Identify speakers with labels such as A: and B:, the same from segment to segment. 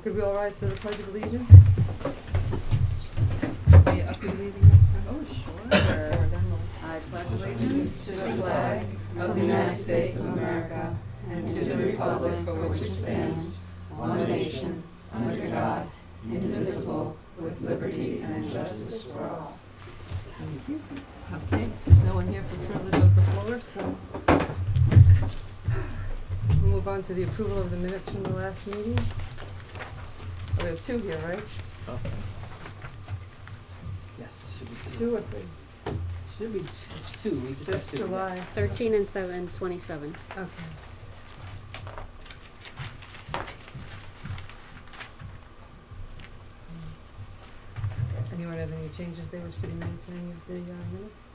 A: Could we all rise for the Pledge of Allegiance? Are you up to leading this time?
B: Oh, sure. I pledge allegiance to the flag of the United States of America and to the republic for which it stands, one nation, under God, indivisible, with liberty and justice for all.
A: Thank you. Okay, there's no one here for privilege of the floor, so we'll move on to the approval of the minutes from the last meeting. Oh, we have two here, right?
C: Okay. Yes, should be
A: Two or three?
C: Should be, it's two, we just have
A: Just
C: two.
A: July.
C: Yes.
D: 13 and 7/27.
A: Okay. Anyone have any changes they wish to be made to any of the minutes?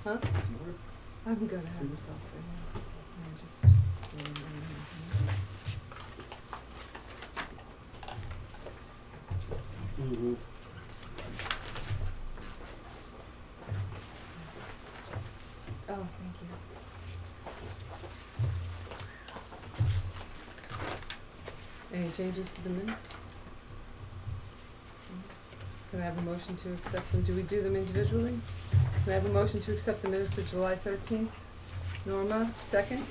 A: Huh? I'm gonna have the seltzer now. I'm just
C: Mm-hmm.
A: Oh, thank you. Any changes to the minutes? Can I have a motion to accept them? Do we do them individually? Can I have a motion to accept the minutes for July 13th? Norma, second?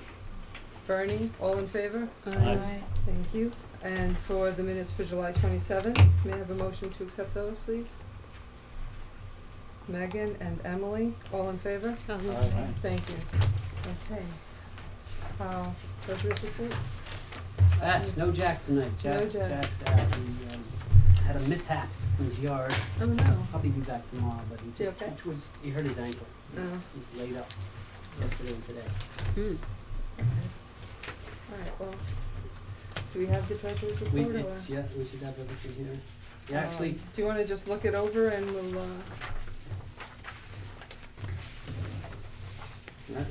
A: Bernie, all in favor?
C: Aye.
A: Thank you. And for the minutes for July 27th, may I have a motion to accept those, please? Megan and Emily, all in favor?
C: Aye.
A: Thank you. Okay. Treasurer's report?
C: Yes, no Jack tonight.
A: No Jack.
C: Jack's out. He had a mishap in his yard.
A: Oh, no.
C: Probably be back tomorrow, but
A: Is he okay?
C: he hurt his ankle.
A: Oh.
C: He's laid up yesterday and today.
D: Mm.
A: Okay. All right, well, do we have the treasurer's report or?
C: We should have everything here. Yeah, actually,
A: Do you wanna just look it over and we'll,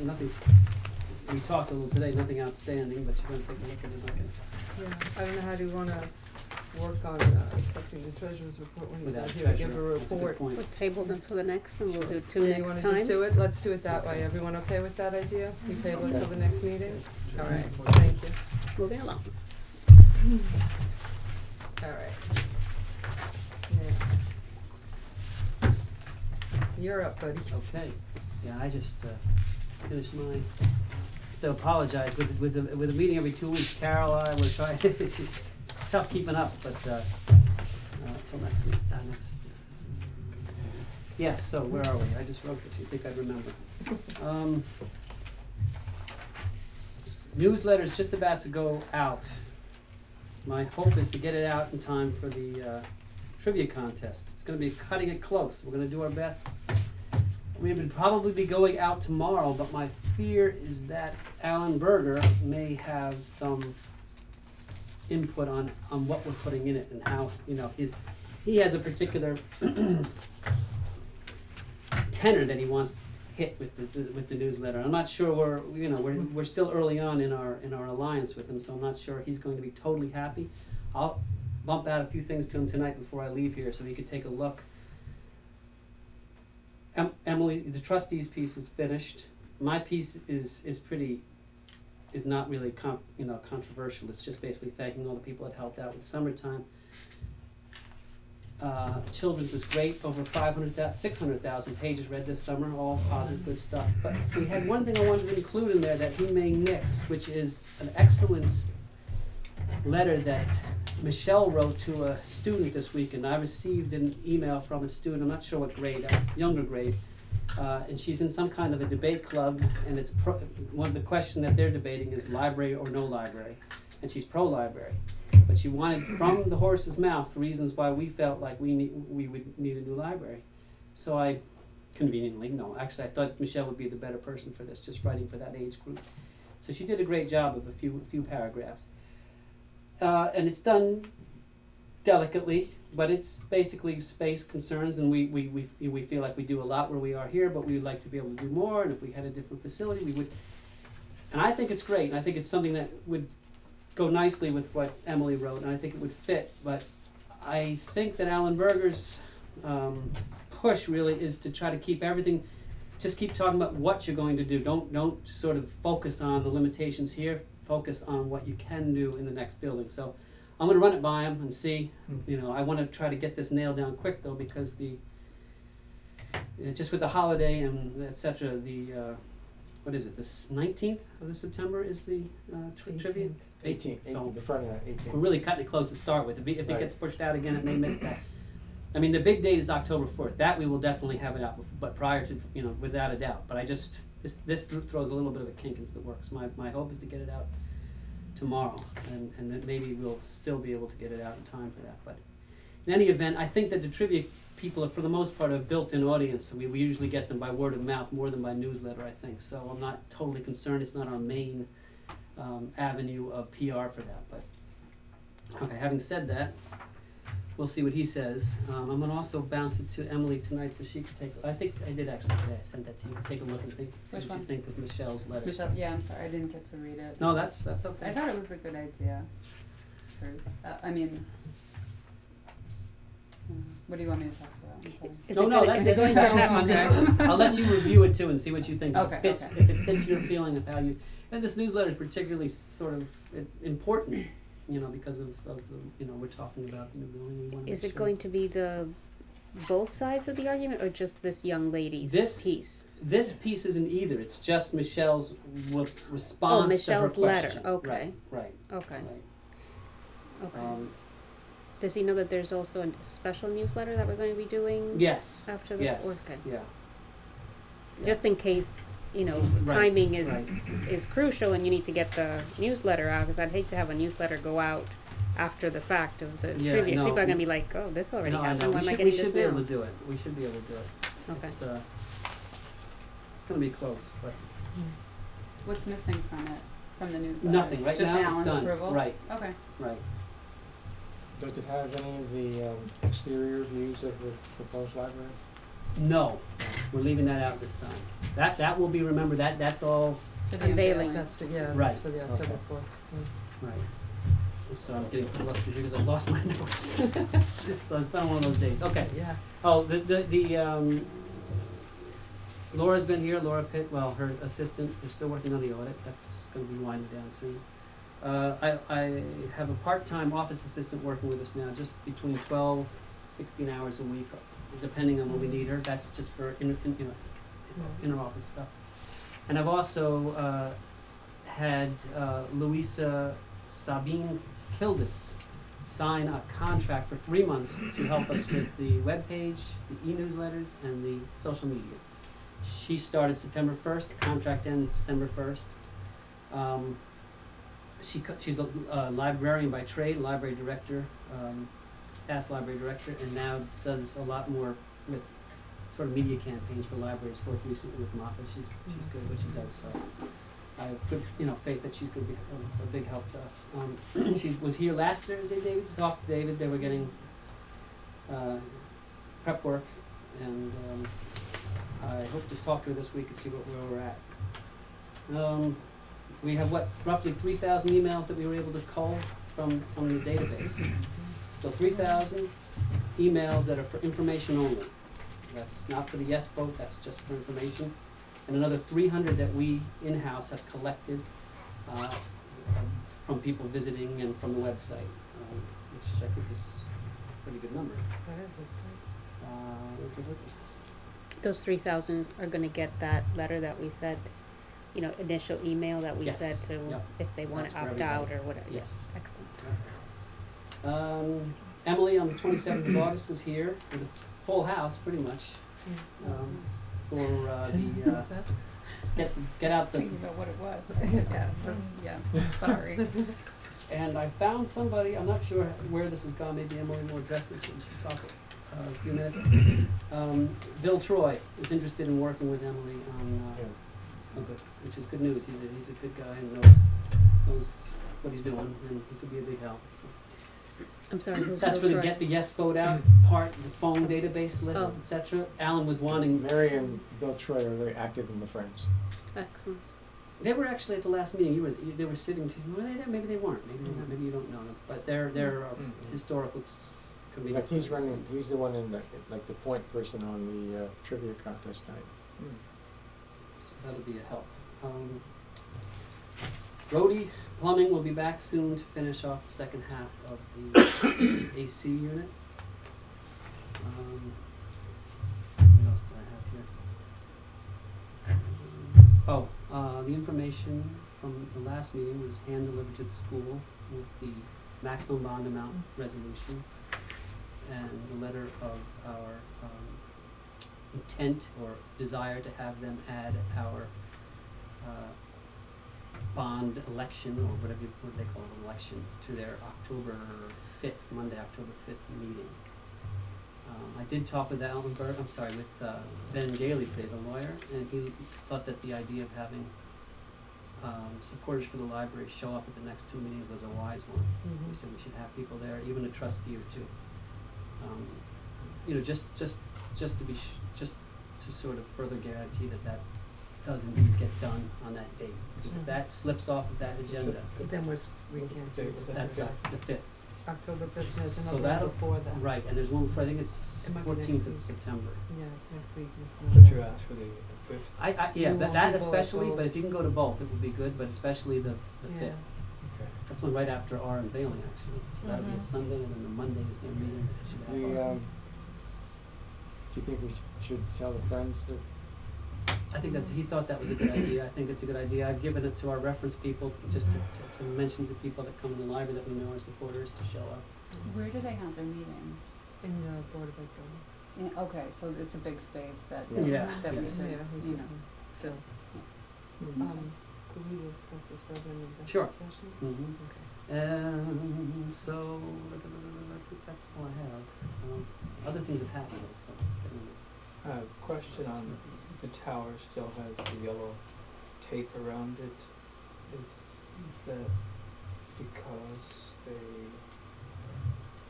C: nothing's, we talked a little today, nothing outstanding, but you're gonna take a look at it,
A: yeah, I don't know how do you wanna work on, accepting the treasurer's report when he's
C: without
A: not here
C: treasure.
A: to give a
C: That's a good
A: report?
C: point.
D: We'll table them till the next, and we'll do two
A: Yeah,
D: next
A: you wanna
D: time.
A: just do it? Let's do it that way. Everyone okay with that idea? We table it till the next meeting? All right, thank you.
D: Moving along.
A: All right. Next. You're up, buddy.
C: Okay, yeah, I just finished mine. To apologize with a meeting every 2 weeks. Carol, I was trying. It's tough keeping up, but till next week. Yes. So where are we? I just wrote this. You think I remember? Newsletter's just about to go out. My hope is to get it out in time for the trivia contest. It's going to be cutting it close. We're going to do our best. We would probably be going out tomorrow, but my fear is that Alan Berger may have some input on what we're putting in it and how, he has a particular tenor that he wants to hit with the newsletter. I'm not sure we're still early on in our alliance with him, so I'm not sure he's going to be totally happy. I'll bump out a few things to him tonight before I leave here so he could take a look. Emily, the trustees piece is finished. My piece is not really controversial. It's just basically thanking all the people that helped out with summertime. Children's is great, over 600,000 pages read this summer, all positive, good stuff. But we had one thing I wanted to include in there that he may nix, which is an excellent letter that Michelle wrote to a student this week, and I received an email from a student, I'm not sure what grade, younger grade, and she's in some kind of a debate club, and it's one of the question that they're debating is library or no library, and she's pro-library. But she wanted from the horse's mouth reasons why we felt like we would need a new library. So I I thought Michelle would be the better person for this, just writing for that age group. So she did a great job of a few paragraphs. And it's done delicately, but it's basically space concerns, and we feel like we do a lot where we are here, but we would like to be able to do more, and if we had a different facility, we would. And I think it's great, and I think it's something that would go nicely with what Emily wrote, and I think it would fit, but I think that Alan Berger's push really is to try to keep everything just keep talking about what you're going to do. Don't sort of focus on the limitations here. Focus on what you can do in the next building. So I'm going to run it by him and see. You know, I want to try to get this nailed down quick though, because just with the holiday and et cetera, what is it? This 19th of September is the trivia.
E: 18th.
C: So
E: The Friday night, 18th.
C: we're really cutting it close to start with. If it
E: Right.
C: gets pushed out again, it may miss that. I mean, the big date is October 4th. That we will definitely have it out, but prior to, you know, without a doubt. But I just, this throws a little bit of a kink into the works. My hope is to get it out tomorrow, and then maybe we'll still be able to get it out in time for that. But in any event, I think that the trivia people are, for the most part, have built-in audience. We usually get them by word of mouth more than by newsletter, I think. So I'm not totally concerned. It's not our main avenue of PR for that. But okay, having said that, we'll see what he says. I'm gonna also bounce it to Emily tonight so she can take, I think I did actually today, I sent that to you. Take a look and think, see
B: Which
C: what you
B: one?
C: think of Michelle's letter.
B: Michelle, yeah, I'm sorry, I didn't get to read it.
C: No, that's
B: I
C: okay.
B: thought it was a good idea. I mean, what do you want me to talk about? I'm sorry.
D: Is
C: No,
D: it
C: no,
D: gonna-
C: that's
D: is it
C: it.
D: going to
C: That's it.
D: happen?
C: I'm just, I'll let you review it too and see what you think.
B: Okay,
C: If
B: okay.
C: if it fits your feeling of how you, and this newsletter is particularly sort of important, you know, because of the, you know, we're talking about the new building. We wanna
D: Is
C: make
D: it
C: sure.
D: going to be both sides of the argument, or just this young lady's
C: This-
D: piece?
C: This piece isn't either. It's just Michelle's response
D: Michelle's
C: to her
D: letter.
C: question.
D: Okay.
C: Right.
D: Okay,
C: Right.
D: okay. Does he know that there's also a special newsletter that we're going to be doing
C: Yes.
D: after the?
C: Yes.
D: Okay.
C: Yeah.
D: Just in case, you know,
C: Right,
D: timing is crucial and you need to get the newsletter out, because I'd hate to have a newsletter go out after the fact of the
C: Yeah,
D: trivia. 'Cause
C: no.
D: People are going to be like, oh, this already
C: No, I
D: happened,
C: know.
D: why am I
C: We
D: getting
C: should
D: this
C: be able
D: now?
C: to do it. We should be able to do it.
D: Okay.
C: It's gonna be close, but
B: What's missing from it, from the newsletter?
C: nothing. Right
B: Just
C: now
B: Alan's
C: it's done.
B: approval?
C: Right.
B: Okay.
C: Right.
E: Does it have any of the exterior views of the proposed library?
C: No, we're leaving that out this time. That will be, remember, that's all
B: For the
D: Unveiling.
A: That's for, yeah,
C: Right.
A: that's for the October
E: Okay.
A: 4th.
C: right. I'm sorry, I'm getting flustered here because I lost my notes. It's just, it's been one of those days. Okay.
A: Yeah.
C: Oh, Laura's been here, Laura Pitt, well, her assistant, they're still working on the audit, that's gonna be winding down soon. I have a part-time office assistant working with us now, just between 12, 16 hours a week, depending on when we need her, that's just for inner office stuff. And I've also, had, Louisa Sabine Kildis sign a contract for 3 months to help us with the webpage, the e-newsletters, and the social media. She started September 1st, the contract ends December 1st. She's a librarian by trade, library director, past library director, and now does a lot more with sort of media campaigns for libraries, worked recently with Moffitt. She's good at what she does, so I have good, faith that she's gonna be a big help to us. She was here last Thursday, David, to talk to David. They were getting prep work, and I hope to talk to her this week and see where we're at. We have roughly 3,000 emails that we were able to cull from the database. So 3,000 emails that are for information only. That's not for the yes vote, that's just for information. And another 300 that we in-house have collected from people visiting and from the website, which I think is a pretty good number.
A: That is, that's great.
D: Those 3,000 are going to get that letter that we said, initial email that we
C: Yes.
D: said to,
C: Yep.
D: if they want
C: That's
D: to
C: for
D: opt out
C: everybody.
D: or whatever.
C: Yes.
D: Excellent.
C: Emily on the 27th of August was here with a full house, pretty much, for
B: What's that?
C: get out the.
B: Thinking about what it was. Yeah, sorry.
C: And I found somebody. I'm not sure where this has gone. Maybe Emily will address this when she talks a few minutes. Bill Troy is interested in working with Emily on. Which is good news. He's a good guy and knows what he's doing, and he could be a big help. So.
D: I'm sorry, who's
C: That's for
D: Bill
C: the
D: Troy?
C: get the yes vote out part, the phone database list,
D: Oh.
C: etc. Alan was wanting.
E: Mary and Bill Troy are very active in the Friends.
D: Excellent.
C: They were actually at the last meeting. They were sitting. Were they there? Maybe they weren't. Maybe they're not. Maybe you don't know them. But they're historical committee.
E: Like he's the one in the point person on the trivia contest night.
C: that'll be a help. Rhodey Plumbing will be back soon to finish off the second half of the AC unit. What else do I have here? The information from the last meeting was hand delivered to the school with the maximum bond amount resolution and the letter of our intent or desire to have them add our bond election, or whatever what they call it, election, to their October 5th, Monday, October 5th meeting. I did talk with with Ben Daly today, the lawyer, and he thought that the idea of having supporters for the library show up at the next two meetings was a wise one.
A: Mhm.
C: We said we should have people there, even a trustee or two. Just to be just to sort of further guarantee that does indeed get done on that date. Because if that slips off of that agenda,
A: But then we can't do this.
C: that's the 5th.
A: October 5th, there's
C: So
A: another one
C: that'll-
A: before that.
C: Right, and there's one for, I think it's
A: It might be next
C: 14th of
A: week.
C: September.
A: Yeah, it's next week, next
E: But
A: Monday.
E: you asked for the 5th.
C: Yeah,
A: You want
C: that
A: people at
C: especially,
A: both.
C: but if you can go to both, it would be good, but especially the
A: Yeah.
C: 5th.
E: Okay.
C: That's one right after our unveiling, actually. So that'll be a
A: Mhm.
C: Sunday, and then the Monday is their meeting. It should have
E: The,
C: our-
E: do you think we should tell the Friends that,
C: I think he thought that was a good idea. I think it's a good idea. I've given it to our reference people, just to mention to people that come in the library that we know are supporters to show up.
B: Where do they have their meetings?
A: In the Board of Ed building.
B: Okay, so it's a big space that,
C: Yeah.
B: that we
C: yes.
B: should,
A: Yeah, we
B: you
A: can
B: know.
A: fill.
E: Mhm.
A: Could we discuss this further in the
C: Sure.
A: executive session?
C: Mm-hmm.
A: Okay.
C: So, I think that's all I have. Other things have happened also.
F: Question on the tower still has the yellow tape around it. Is that because they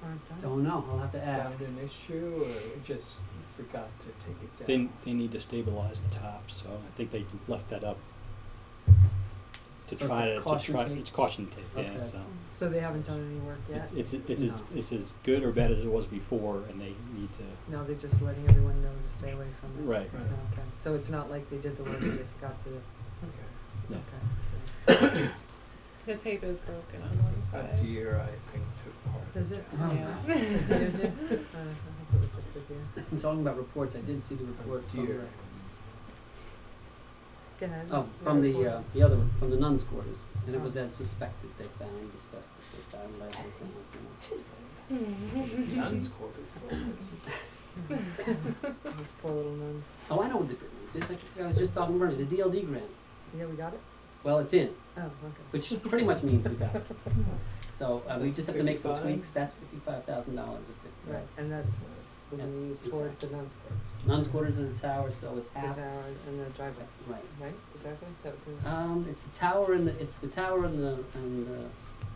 A: Aren't done?
C: Don't know. I'll have to ask.
F: found an issue or just forgot to take it down?
G: They need to stabilize the top, so I think they left that up to
C: So it's
G: try
C: a
G: to
C: caution
G: try.
C: tape?
G: It's caution tape, yeah.
C: Okay.
G: So
A: So they haven't done any work yet?
G: it's as good or bad as it was before, and they need to.
A: No, they're just letting everyone know to stay away from it?
G: Right.
F: Right.
A: Okay, so it's not like they did the work and they forgot to,
F: Okay.
G: Yeah.
A: okay, so,
H: The tape is broken on one
F: A
H: side.
F: deer, I think, took part of
A: Is it?
F: it.
H: Yeah.
A: the deer did? I hope it was just a deer.
C: I'm talking about reports. I did see the report from
F: Deer.
A: Go ahead.
C: from
A: Your
C: the
A: report.
C: from the nuns' quarters, and it was
A: Oh.
C: as suspected. They found asbestos. They found lead. They found,
F: Nuns' quarters.
A: Those poor little nuns.
C: Oh, I know what the good news is. I was just talking about it. The DLD grant.
A: Yeah, we got it?
C: Well, it's in,
A: Oh, okay.
C: which pretty much means we got it. So we
F: That's
C: just have to make some
F: 55?
C: tweaks. That's $55,000 if it.
A: Right, and that's, we're gonna
C: Yeah,
A: use toward the nuns' quarters.
C: Nuns' quarters in the tower, so it's
A: The
C: half.
A: tower and the driveway,
C: Right.
A: right? The driveway? That was in,
C: It's the tower and the tower and the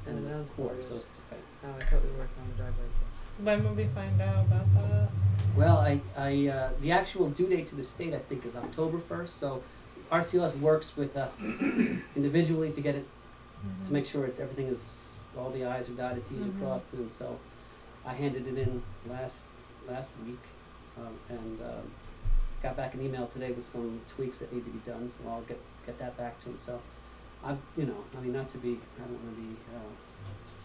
A: and the nuns'
C: quarters. So
A: quarters.
C: it's, right.
A: Oh, I thought we were working on the driveway too.
H: When will we find out about that?
C: Well, the actual due date to the state I think is October 1st. So RCLS works with us individually to get it to make sure everything is all the I's are dotted, T's are
H: Mhm.
C: crossed, and so I handed it in last week and got back an email today with some tweaks that need to be done. So I'll get that back to him. So I mean not to be, I don't want to be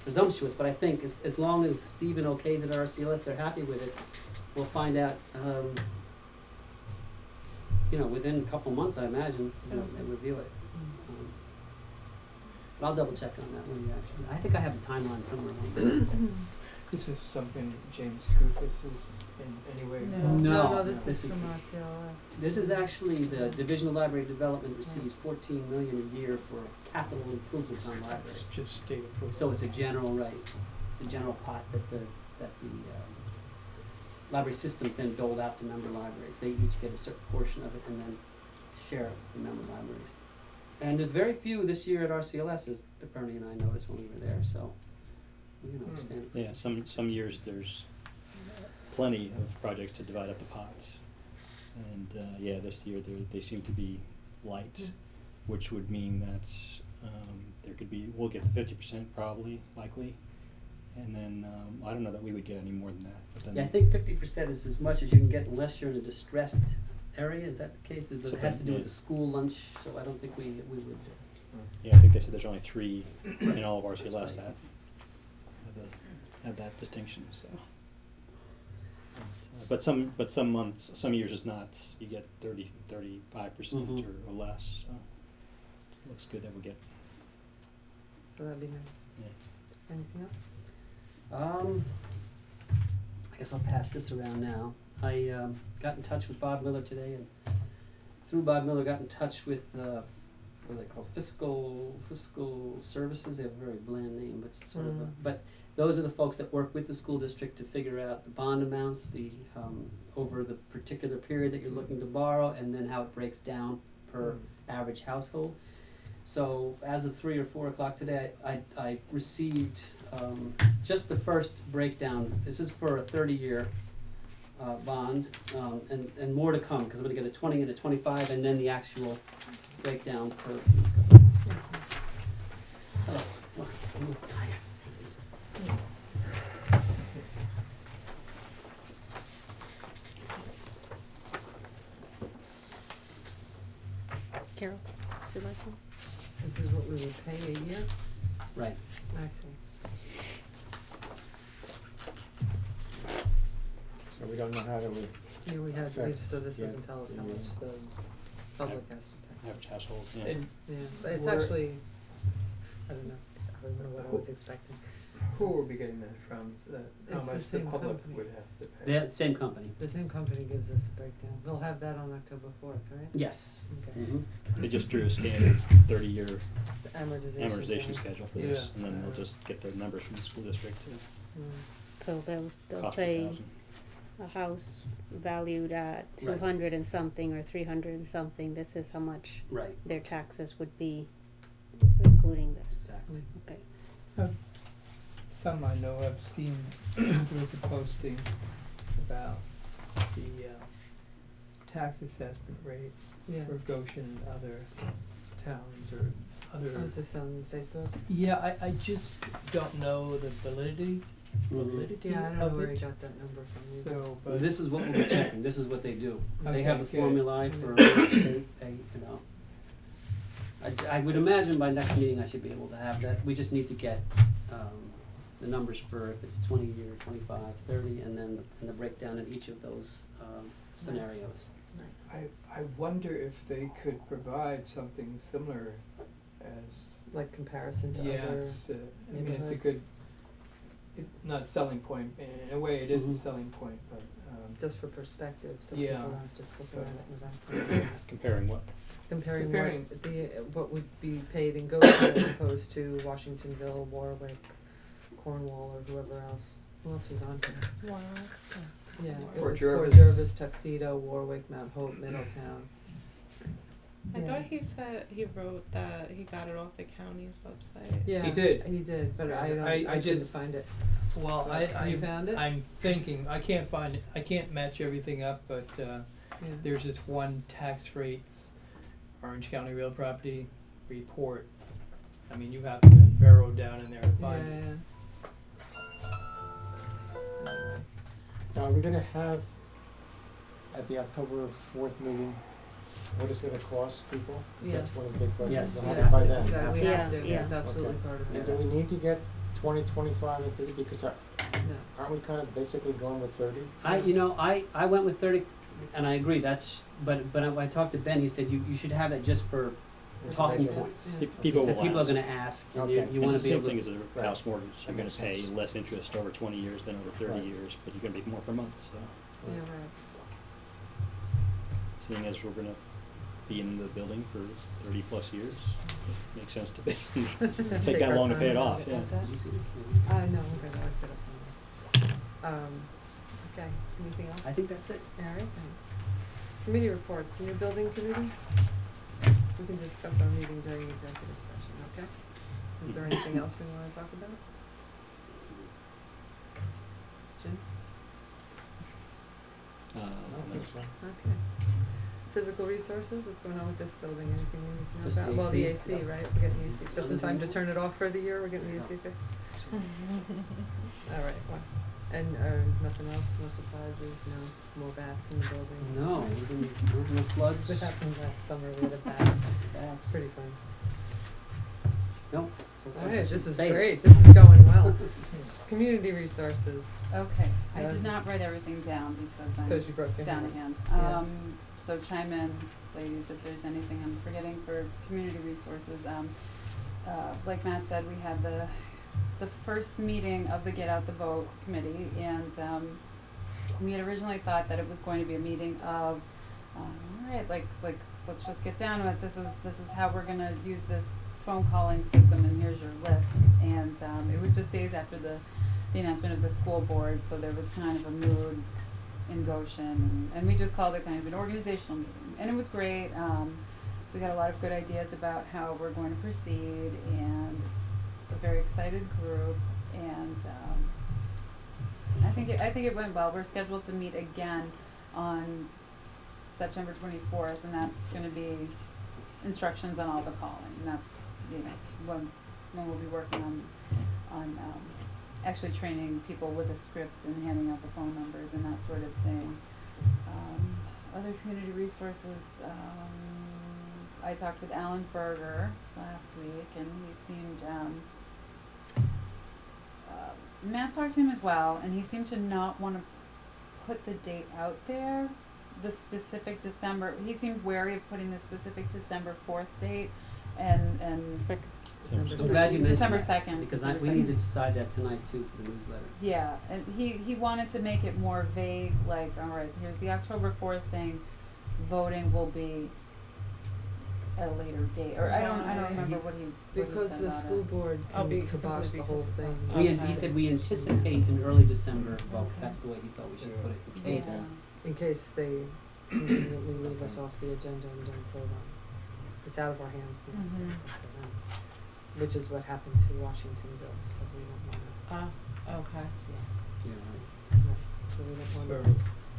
C: presumptuous, but I think as long as Stephen okays it at RCLS, they're happy with it. We'll find out. Within a couple months, I imagine, they review it. But I'll double check on that one actually. I think I have the timeline somewhere.
F: This is something James Scoofus is in any way
H: No.
F: involved?
C: No,
A: This
C: this
A: is
C: is-
A: from RCLS.
C: This is actually the Division of Library Development receives $14 million a year for capital improvements on
F: It's
C: libraries.
F: just state approval.
C: So it's a general right. It's a general pot that the library systems then doled out to member libraries. They each get a certain portion of it and then share it with the member libraries. And there's very few this year at RCLS, as Bernie and I noticed when we were there. So stand.
G: Yeah, some years there's plenty of projects to divide up the pots, and this year they seem to be light, which would mean that we'll get the 50% probably likely, and then I don't know that we would get any more than that. But then
C: Yeah, I think 50% is as much as you can get unless you're in a distressed area, is that the case? It has to
G: Something,
C: do with
G: yeah.
C: the school lunch, so I don't think we would,
G: Yeah, I think they said there's only 3 in all of RCLS
C: That's
G: that
C: right.
G: have that distinction, so. But some months, some years is not, you get 35%
C: Mhm.
G: or less, so it looks good that we get,
A: So that'd be nice.
G: yeah.
A: Anything else?
C: I guess I'll pass this around now. I got in touch with Bob Miller today, and through Bob Miller got in touch with what are they called, fiscal services. They have a very bland name, but it's sort of a, but those are the folks that work with the school district to figure out the bond amounts, the over the particular period that you're looking to borrow, and then how it breaks down per average household. So as of 3 or 4 o'clock today, I received just the first breakdown. This is for a 30-year bond, and more to come, because I'm going to get a 20 and a 25, and then the actual breakdown per. Oh, look, I'm a little tired.
D: Carol, would you like to?
A: This is what we would pay a year?
C: Right.
A: I see.
E: So we don't know how to,
A: Yeah, we had,
E: Affects-
A: so this
E: yeah,
A: doesn't tell us how
E: the,
A: much the public has to pay.
G: Average household, yeah.
F: And
A: Yeah, but it's
F: We're-
A: actually, I don't know, I don't know what I was expecting.
F: who are we getting that from? How
A: It's the
F: much the
A: same
F: public
A: company.
F: would have to pay?
C: They're the same company.
A: The same company gives us a breakdown. We'll have that on October 4th, right?
C: Yes.
A: Okay.
C: Mm-hmm.
G: They just drew a standard 30-year
A: The amortization.
G: amortization
A: plan.
G: schedule for this,
F: Yeah.
G: and then they'll just get the numbers from the school district to
D: So they'll
G: cost per
D: say
G: thousand.
D: a house valued at
C: Right.
D: 200 and something or 300 and something, this is how much
C: Right.
D: their taxes would be, including this.
C: Exactly.
D: Okay.
F: Some I know have seen, there was a posting about the tax assessment rate
A: Yeah.
F: for Goshen and other towns or other.
A: Oh, is this on Facebook?
F: Yeah, I just don't know the validity
C: Mm-hmm.
A: Yeah, I don't know
F: of
A: where he
F: it.
A: got that number from either.
F: So, but
C: This is what we'll be checking. This is what they do. They have the
F: Okay, good.
C: formulae for state, you know. I would imagine by next meeting I should be able to have that. We just need to get the numbers for if it's a 20-year, 25, 30, and then the breakdown in each of those scenarios.
F: I wonder if they could provide something similar as.
A: Like comparison to
F: Yeah,
A: other.
F: it's, I mean, it's a
A: neighborhoods.
F: good, it's not a selling point, in a way it is a
C: Mhm.
F: selling point, but,
A: Just for perspective, so
F: Yeah.
A: people aren't just looking
F: So-
A: at it in a vacuum.
G: Comparing what?
A: Comparing
F: Comparing-
A: what would be paid in Goshen as opposed to Washingtonville, Warwick, Cornwall, or whoever else. Who else was on here?
H: Wow.
A: Yeah, it
F: Port
A: was
F: Jervis.
A: Port Jervis, Tuxedo, Warwick, Mount Hope, Middletown.
H: I
A: Yeah.
H: thought he said he wrote that he got it off the county's website.
A: Yeah,
F: He did.
A: He did, but I don't.
F: I
A: I couldn't
F: just-
A: find it.
F: well,
A: You found it?
F: I'm thinking, I can't find it, I can't match everything up, but,
A: Yeah.
F: there's this one tax rates, Orange County Real Property report. I mean, you have to burrow down in there to find it.
A: Yeah.
E: now are we gonna have at the October 4th meeting, what it's gonna cost people? 'Cause
A: Yes.
E: that's one of the big questions.
C: Yes.
E: We'll have
A: Yes,
E: it by
A: that's
E: then.
A: exactly. We
D: Yeah,
A: have to.
D: yeah.
A: It's absolutely
E: Okay.
A: part of
E: And
A: it.
E: do we need to get 20, 25, and 30, because
A: No.
E: aren't we kind of basically going with 30?
C: I went with 30, and I agree. That's but when I talked to Ben, he said you should have that just for talking
A: Yeah.
C: points.
A: Yeah.
G: Pe-
C: He
G: People
C: said
G: will
C: people are
G: ask.
C: going to ask, and
E: Okay.
C: you
G: It's
C: want
G: the
C: to be
G: same
C: able
G: thing
C: to.
G: as a
E: Right.
G: house mortgage. You're
E: That
G: gonna
E: makes
G: pay
E: sense.
G: less interest over 20 years than over 30
E: Right.
G: years, but you're gonna be more per month, so.
A: Yeah, right.
G: Seeing as we're gonna be in the building for 30+ years, makes sense to be, take that
A: our
G: long to
A: time
G: pay it
A: and
G: off,
A: look
G: yeah.
A: at that.
C: Did you see this?
A: No, okay, I looked it up. Okay, anything else?
C: I think that's it.
A: All right, then. Committee reports, new building committee? We can discuss our meeting during executive session, okay? Is there anything else we wanna talk about? Jim?
E: I don't think so.
A: Okay. Physical resources, what's going on with this building, anything we need to know
C: Just the
A: about? Well, the
C: AC.
A: AC, right, we're getting the AC, just in
C: Nothing
A: time to
C: more?
A: turn it off for the year, we're getting the AC fixed? All right, well, And, nothing else, no surprises, no more bats in the building?
C: No, no floods.
A: What happened last summer, we had a bat,
C: That's
A: it's pretty fun.
C: No. So far,
A: Alright,
C: so
A: this is
C: safe.
A: great, this is going well. Community resources,
B: Okay, I
A: Yeah.
B: did not write everything down because I'm
A: cause you broke your
B: down
A: hands.
B: a hand.
A: Yeah.
B: So chime in, ladies, if there's anything I'm forgetting for community resources. Like Matt said, we had the first meeting of the Get Out the Vote committee, and we had originally thought that it was going to be a meeting of, alright, like let's just get down to it. This is how we're gonna use this phone calling system, and here's your list. And it was just days after the announcement of the school board, so there was kind of a mood in Goshen, and we just called it kind of an organizational meeting, and it was great. We got a lot of good ideas about how we're going to proceed, and it's a very excited group, and I think it went well. We're scheduled to meet again on September 24th, and that's going to be instructions on all the calling, and that's, you know, when we'll be working on actually training people with a script and handing out the phone numbers and that sort of thing. Other community resources, I talked with Alan Berger last week, and he seemed, Matt talked to him as well, and he seemed to not want to put the date out there, the specific December, he seemed wary of putting the specific December 4th date, and
A: December
C: I'm glad you mentioned
B: December
C: that,
B: 2nd.
C: because
B: December
C: we
B: 2nd.
C: need to decide that tonight too for the newsletter.
B: Yeah, and he wanted to make it more vague, like, all right, here's the October 4th thing, voting will be at a later date, or I don't remember what he
A: Because
B: said
A: the
B: about
A: school
B: it.
A: board
H: I'll be
A: can
H: simply
A: kibosh the whole
H: because of
A: thing.
H: that.
C: He said we anticipate an early December vote.
B: Okay.
C: That's the way he thought we should put it, in
B: Yeah.
C: case.
A: In case they conveniently leave us off the agenda and don't vote on it. It's out of our hands now, so
B: Mhm.
A: it's up to them. Which is what happened to Washingtonville, so we don't wanna,
H: Okay.
C: You know,
A: right, so we don't wanna.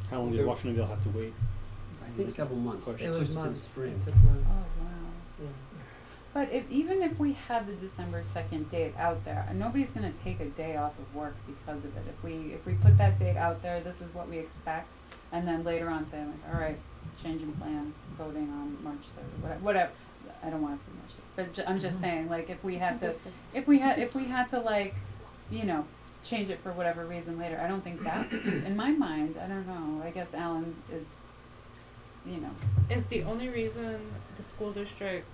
G: How long did Washingtonville have to wait?
C: I think several months.
G: Push.
C: They
A: It was
C: pushed it to the
A: months,
C: spring.
A: it took months,
B: Oh, wow.
A: yeah.
B: But even if we had the December 2nd date out there, and nobody's gonna take a day off of work because of it. If we put that date out there, this is what we expect, and then later on say like, all right, changing plans, voting on March 3rd, whatever. I don't want it to be March 3rd, but I'm just saying, like, if we had to like, you know, change it for whatever reason later, I don't think that, in my mind, I don't know, I guess Alan is, you know.
H: Is the only reason the school district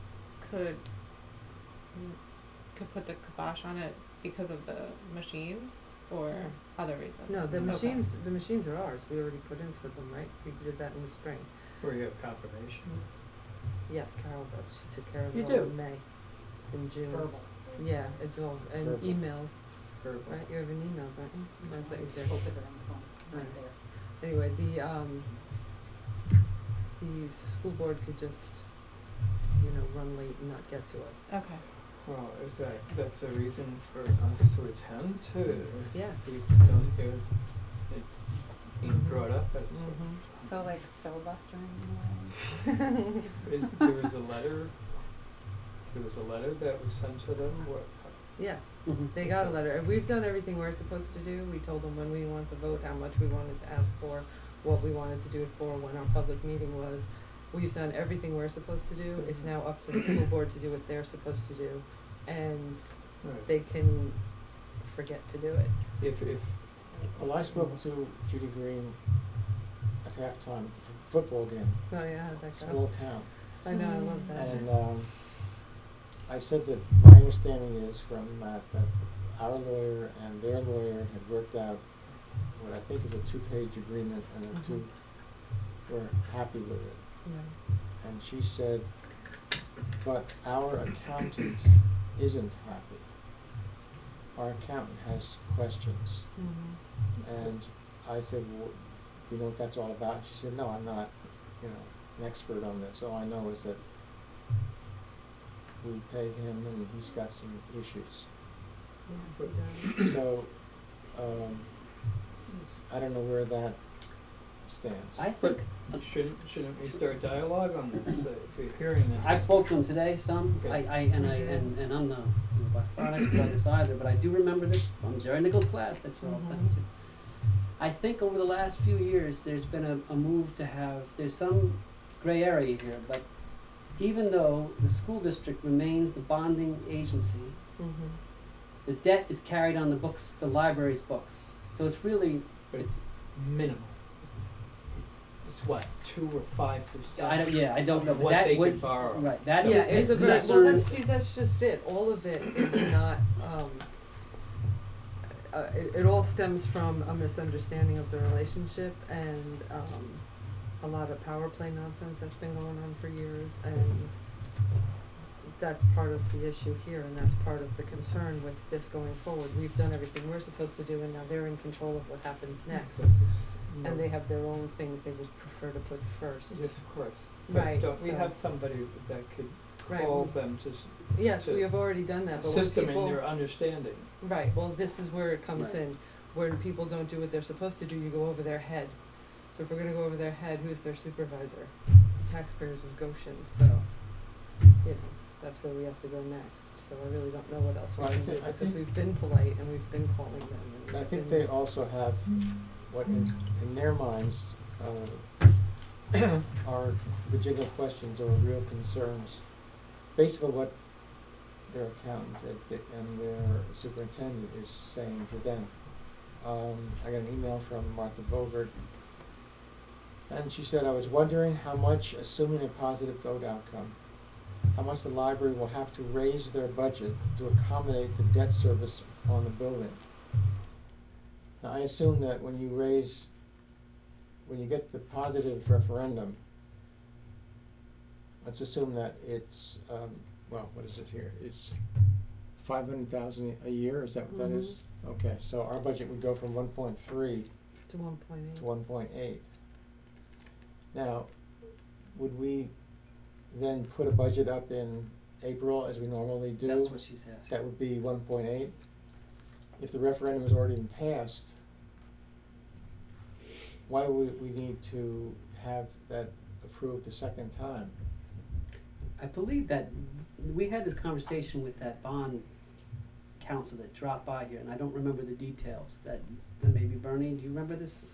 H: could put the kibosh on it because of the machines, or other reasons?
A: No, the
H: Okay.
A: machines are ours, we already put in for them, right? We did that in the spring.
F: Where you have confirmation.
A: Yes, Carol does, she took care of
F: You
A: it all
F: do?
A: in May, in June. Yeah, it's all, and
E: Verbal.
A: emails,
F: Verbal.
A: right, you're having emails, aren't you? I thought you did.
B: Spoke with her on the phone, right there.
A: Anyway, the school board could just, run late and not get to us.
H: Okay.
F: Well, that's a reason for us to attend to
A: Yes.
F: people don't hear it being brought up at some
A: Mhm.
B: So like filibustering in a way.
F: There was a letter that was sent to them, what?
A: Yes,
C: Mhm.
A: they got a letter, and we've done everything we're supposed to do, we told them when we want the vote, how much we wanted to ask for, what we wanted to do it for, when our public meeting was. We've done everything we're supposed to do, it's now up to the school board to do what they're supposed to do, and
F: Right.
A: they can forget to do it.
F: If,
E: Well, I spoke to Judy Green at halftime, football game,
A: Oh yeah, how'd that
E: small
A: go?
E: town.
A: I know, I love that.
E: And I said that my understanding is from Matt that our lawyer and their lawyer had worked out what I think is a 2-page agreement, and the two were happy with it.
A: Yeah.
E: And she said, but our accountant isn't happy. Our accountant has questions.
A: Mhm.
E: And I said, well, do you know what that's all about? She said, no, I'm not, an expert on this. All I know is that we pay him and he's got some issues.
A: Yes, it does.
E: So, I don't know where that stands.
C: I think
F: shouldn't we start dialogue on this, if you're hearing that?
C: I've spoken to him today some.
F: Okay.
C: And
A: You did.
C: I'm not by far an expert on this either, but I do remember this from Jerry Nichols' class that you all sent me to. I think over the last few years, there's been a move to have, there's some gray area here, but even though the school district remains the bonding agency,
A: Mm-hmm.
C: the debt is carried on the books, the library's books. So it's really,
F: But it's minimal. It's what, 2 or 5%?
C: I don't know,
F: of
C: but
F: what
C: that
F: they
C: would,
F: could borrow.
C: right, that's
A: Yeah,
C: a
A: it's a very, well,
C: concern.
A: that's just it, all of it is not, it all stems from a misunderstanding of the relationship and, a lot of power play nonsense that's been going on for years, and that's part of the issue here, and that's part of the concern with this going forward. We've done everything we're supposed to do, and now they're in control of what happens next, and they have their own things they would prefer to put first.
F: Yes, of course.
A: Right,
F: But don't we
A: so-
F: have somebody that could
A: Right,
F: call
A: we-
F: them to
A: Yes,
F: to
A: we have already done that, but when
F: assist them in
A: people,
F: their understanding?
A: right, well, this is where it comes
C: Right.
A: in, when people don't do what they're supposed to do, you go over their head. So if we're gonna go over their head, who's their supervisor? The taxpayers of Goshen, so, you know, that's where we have to go next, so I really don't know what else we
E: Well, I
A: can do,
E: think- I
A: because
E: think-
A: we've been polite and we've been calling them and
E: And I
A: we've
E: think
A: been-
E: they also have what in their minds are Virginia questions or real concerns. Basically what their accountant and their superintendent is saying to them. I got an email from Martha Bogert, and she said, I was wondering how much, assuming a positive vote outcome, how much the library will have to raise their budget to accommodate the debt service on the building. Now, I assume that when you get the positive referendum, let's assume that it's, what is it here? It's 500,000 a year, is that what that is? Okay, so our budget would go from 1.3
A: To 1.8.
E: to 1.8. Now, would we then put a budget up in April as we normally do?
C: That's what she's asking.
E: That would be 1.8. If the referendum has already been passed, why would we need to have that approved the second time?
C: I believe that we had this conversation with that bond counsel that dropped by here, and I don't remember the details. That maybe Bernie, do you remember this?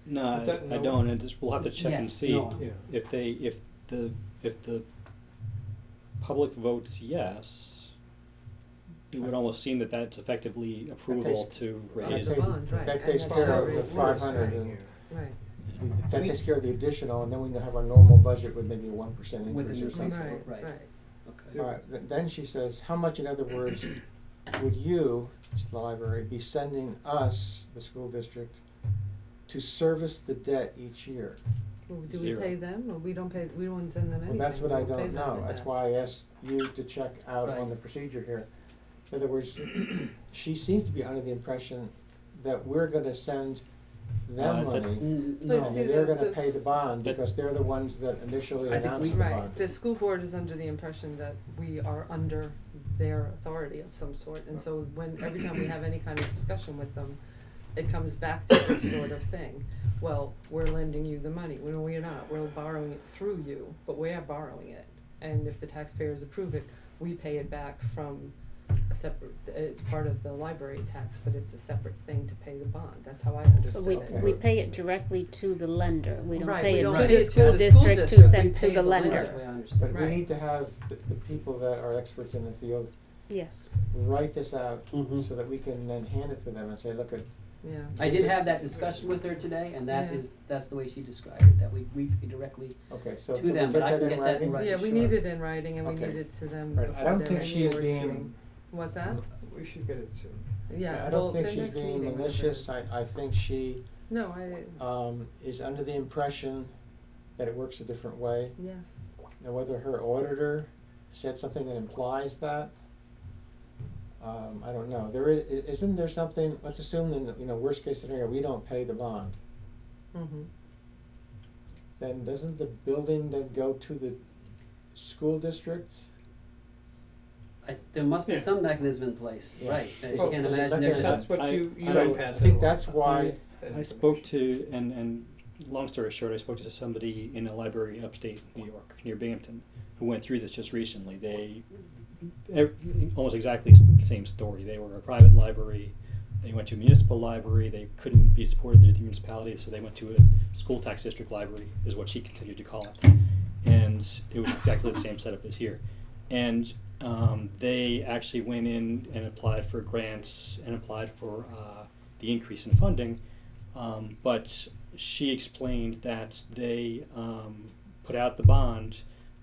G: No,
F: Is that
G: I
F: no-
G: don't, and we'll have to check and
C: Yes,
G: see
C: no.
F: Yeah.
G: if the public votes yes, it would almost seem that that's effectively approval to raise.
A: the bond, right,
E: That
A: and
E: takes
A: that's
E: care
A: how
E: of
A: it
E: the
A: is.
E: 500 and
A: Right,
E: that
C: We-
E: takes care of the additional, and then we have our normal budget with maybe a 1%
C: With
E: increase
C: an
E: or
C: increase.
E: something.
A: right,
C: Right.
A: right.
C: Okay.
E: All right, then she says, how much, in other words, would you, the library, be sending us, the school district, to service the debt each year?
A: Well, do we
G: Zero.
A: pay them, or we don't send them anything?
E: Well, that's what
A: We
E: I
A: don't pay
E: don't
A: them
E: know,
A: for
E: that's
A: that.
E: why I asked you to check out
C: Right.
E: on the procedure here. In other words, she seems to be under the impression that we're gonna send them
G: But-
E: money,
C: No.
A: But see,
E: and they're
A: the-
E: gonna pay the bond,
G: That-
E: because they're the ones that initially
C: I think
E: announced
C: we-
E: the
A: Right,
E: bond.
A: the school board is under the impression that we are under their authority of some sort, and so every time we have any kind of discussion with them, it comes back to this sort of thing. Well, we're lending you the money, well, no, we're not, we're borrowing it through you, but we are borrowing it. And if the taxpayers approve it, we pay it back from a separate, it's part of the library tax, but it's a separate thing to pay the bond, that's how I
D: But
A: understood
D: we,
A: it.
E: Okay.
D: we pay it directly to the lender, we don't
A: Right,
D: pay
A: we
D: it
A: don't
D: to
A: pay
D: the
A: it to
D: school
A: the
D: district to
A: we
D: send to
A: pay
D: the
C: That's
D: lender.
C: the way I understand.
E: But we
A: Right.
E: need to have the people that are experts in the field
D: Yes.
E: write this out
C: Mhm.
E: so that we can then hand it to them and say, look at,
A: Yeah.
C: I did have that discussion with her today, and
A: Yeah.
C: that's the way she described it, that we pay directly.
E: okay, so
C: To
E: can we
C: them,
E: get
C: but I
E: that
C: can
E: in
C: get that in
E: writing?
C: writing.
A: Yeah, we
C: sure.
A: need it in writing and we
E: Okay.
A: need it to them
E: Right,
A: before
E: I don't
A: they're
E: think she's
A: enforcing.
E: being,
A: What's that?
F: We should get it soon.
A: Yeah,
E: I
A: well,
E: don't think
A: their
E: she's
A: next
E: being
A: meeting, whatever it
E: malicious,
A: is.
E: I think she,
A: No, I,
E: is under the impression that it works a different way.
A: yes,
E: Now, whether her auditor said something that implies that, I don't know. Isn't there something, let's assume in, worst case scenario, we don't pay the bond. Then doesn't the building then go to the school district?
C: There must be
G: Yeah.
C: some mechanism in place,
E: Yeah.
C: right? I
E: Well,
C: can't
E: there's a
C: imagine they're
E: mechanism.
C: just,
F: That's what
G: I-
F: you
G: I-
F: might
E: So
F: pass
E: I think
F: along.
E: that's why,
G: I spoke to, and long story short, I spoke to somebody in a library upstate New York, near Binghamton, who went through this just recently. Almost exactly the same story. They were a private library. they went to a municipal library, they couldn't be supported through the municipality, so they went to a school tax district library, is what she continued to call it. And it was exactly the same setup as here. And they actually went in and applied for grants and applied for the increase in funding, but she explained that they put out the bond,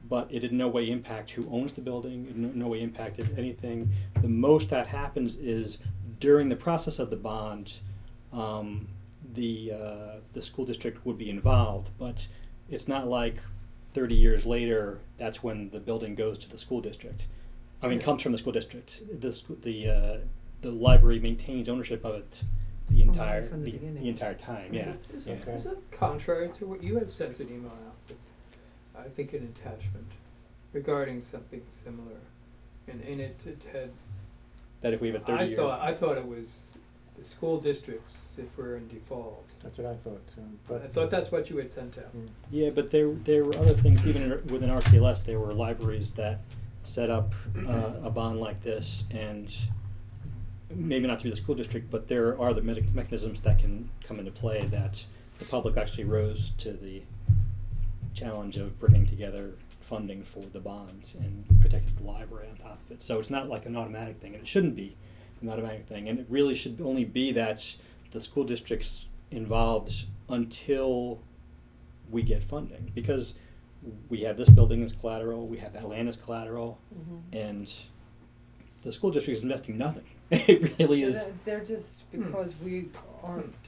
G: but it in no way impact who owns the building, it in no way impacted anything. The most that happens is during the process of the bond, the school district would be involved, but it's not like 30 years later, that's when the building goes to the school district. I mean, comes from the school district. The library maintains ownership of it the entire
A: from the beginning.
G: the entire time. Yeah.
F: Is
G: Yeah.
F: that contrary to what you had sent an email out with, I think, an attachment regarding something similar, and in it had.
G: That if we have a 30-year.
F: I thought it was the school districts if we're in default.
E: That's what I thought too, but.
F: I thought that's what you had sent out.
E: Mm.
G: Yeah, but there were other things, even within RCLS, there were libraries that set up a bond like this, and maybe not through the school district, but there are the mechanisms that can come into play that the public actually rose to the challenge of bringing together funding for the bonds and protected the library on top of it. So it's not like an automatic thing, and it shouldn't be an automatic thing, and it really should only be that the school district's involved until we get funding, because we have this building as collateral, we have that land as collateral, and the school district is investing nothing. It really is.
A: They're just, because we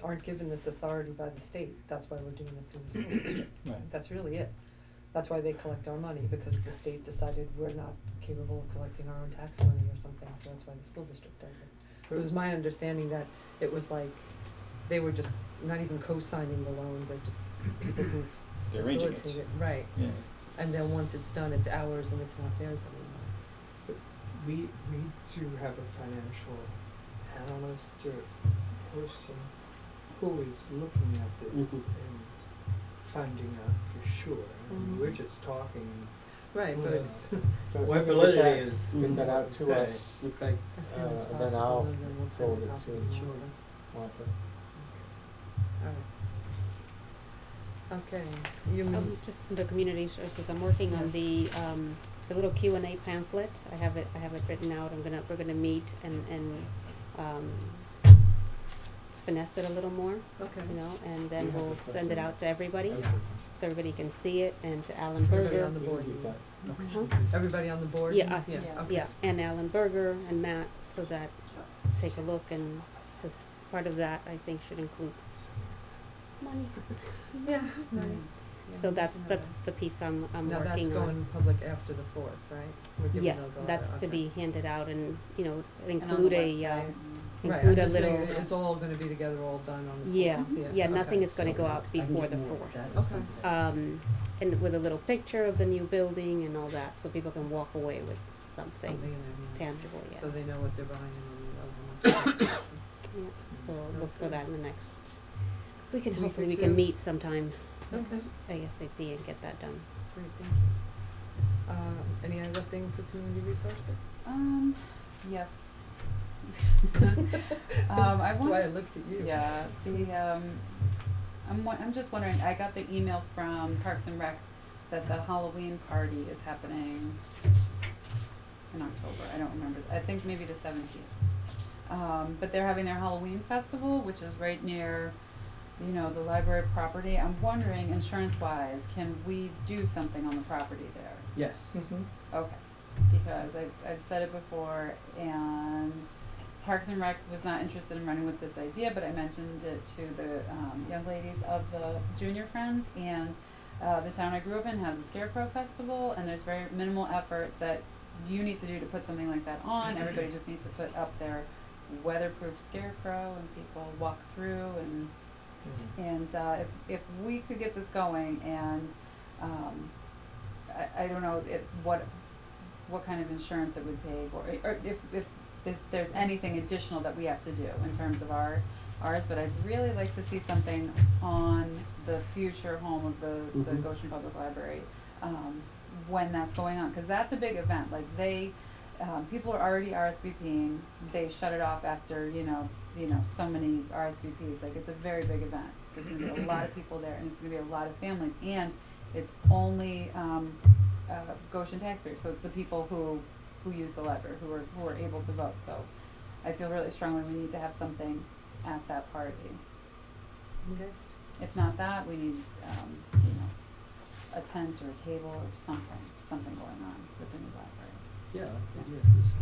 A: aren't given this authority by the state, that's why we're doing it through the school district.
G: Right.
A: That's really it. That's why they collect our money, because the state decided we're not capable of collecting our own tax money or something, so that's why the school district does it. It was my understanding that it was like, they were just not even co-signing the loan, they're just people who've
G: They're arranging it.
A: facilitated, right.
G: Yeah.
A: And then once it's done, it's ours and it's not theirs anymore.
F: We do have a financial analyst or person who is looking at this
C: Mhm.
F: and finding out for sure. I mean, we're just talking.
A: Right,
F: who
A: but
F: knows
E: So if
F: what
E: you could
F: validity
E: get
F: is.
E: that, get that out to
F: Okay.
E: us,
C: Okay.
A: as soon as
E: and then
A: possible,
E: I'll
A: and then we'll send
E: forward
A: a
E: it
A: copy
E: to
A: to
E: Sure.
A: Martha.
E: Martha.
A: Alright. Okay, you
D: Just the community sources, I'm working on the little Q&A pamphlet. I have it written out. We're gonna meet and finesse it a little more,
A: okay.
D: you know, and then
E: You have
D: we'll
E: to
D: send it out to everybody,
E: Okay.
D: so everybody can see it, and to Alan
A: Everybody
D: Berger.
A: on the
E: You
A: board.
E: can keep that.
D: Huh?
A: Everybody on the board?
D: Yeah, us.
A: Yeah, okay.
D: Yeah, and Alan Berger and Matt, so that take a look, and because part of that I think should include money.
A: Yeah.
D: So that's the piece I'm
A: Now
D: working
A: that's
D: on.
A: going public after the 4th, right? We're giving
D: Yes,
A: those all
D: that's
A: out,
D: to
A: okay.
D: be handed out, and you know,
B: And on
D: include
B: the
D: a
B: website.
A: Right,
D: include
A: I'm
D: a
A: just saying
D: little.
A: it's all gonna be together, all done on the 4th.
D: Yeah, nothing
A: okay.
D: is going to go out
C: I can
D: before
C: get
D: the
C: more
D: 4th.
A: Okay.
D: And with a little picture of the new building and all that, so people can walk away with something
A: Something in there, yeah.
D: tangible. Yeah.
A: So they know what they're buying and how much it costs.
D: Yeah. So
A: Sounds
D: look for
A: good.
D: that in the next. We can
A: Week or
D: hopefully we
A: two.
D: can meet sometime
A: Okay,
D: ASAP and get that done.
A: great, thank you. Any other thing for community resources?
B: Yes. I
A: That's why I
B: want,
A: looked at you.
B: yeah, I'm just wondering, I got the email from Parks and Rec that the Halloween party is happening in October, I don't remember, I think maybe the 17th. But they're having their Halloween festival, which is right near, you know, the library property. I'm wondering, insurance-wise, can we do something on the property there?
C: Yes.
B: Okay, because I've said it before, and Parks and Rec was not interested in running with this idea, but I mentioned it to the young ladies of the Junior Friends, and the town I grew up in has a Scarecrow Festival, and there's very minimal effort that you need to do to put something like that on. Everybody just needs to put up their weatherproof scarecrow, and people walk through, and if we could get this going, and I don't know what kind of insurance it would take, or if there's anything additional that we have to do in terms of ours, but I'd really like to see something on the future home of the
C: Mhm.
B: Goshen Public Library when that's going on, because that's a big event. Like people are already RSVPing. They shut it off after, you know, so many RSVPs. Like, it's a very big event. There's gonna be a lot of people there, and it's gonna be a lot of families, and it's only, Goshen taxpayers, so it's the people who use the library, who are able to vote, so I feel really strongly we need to have something at that party.
A: Okay.
B: If not that, we need, a tent or a table or something going on with the new library.
C: Yeah, just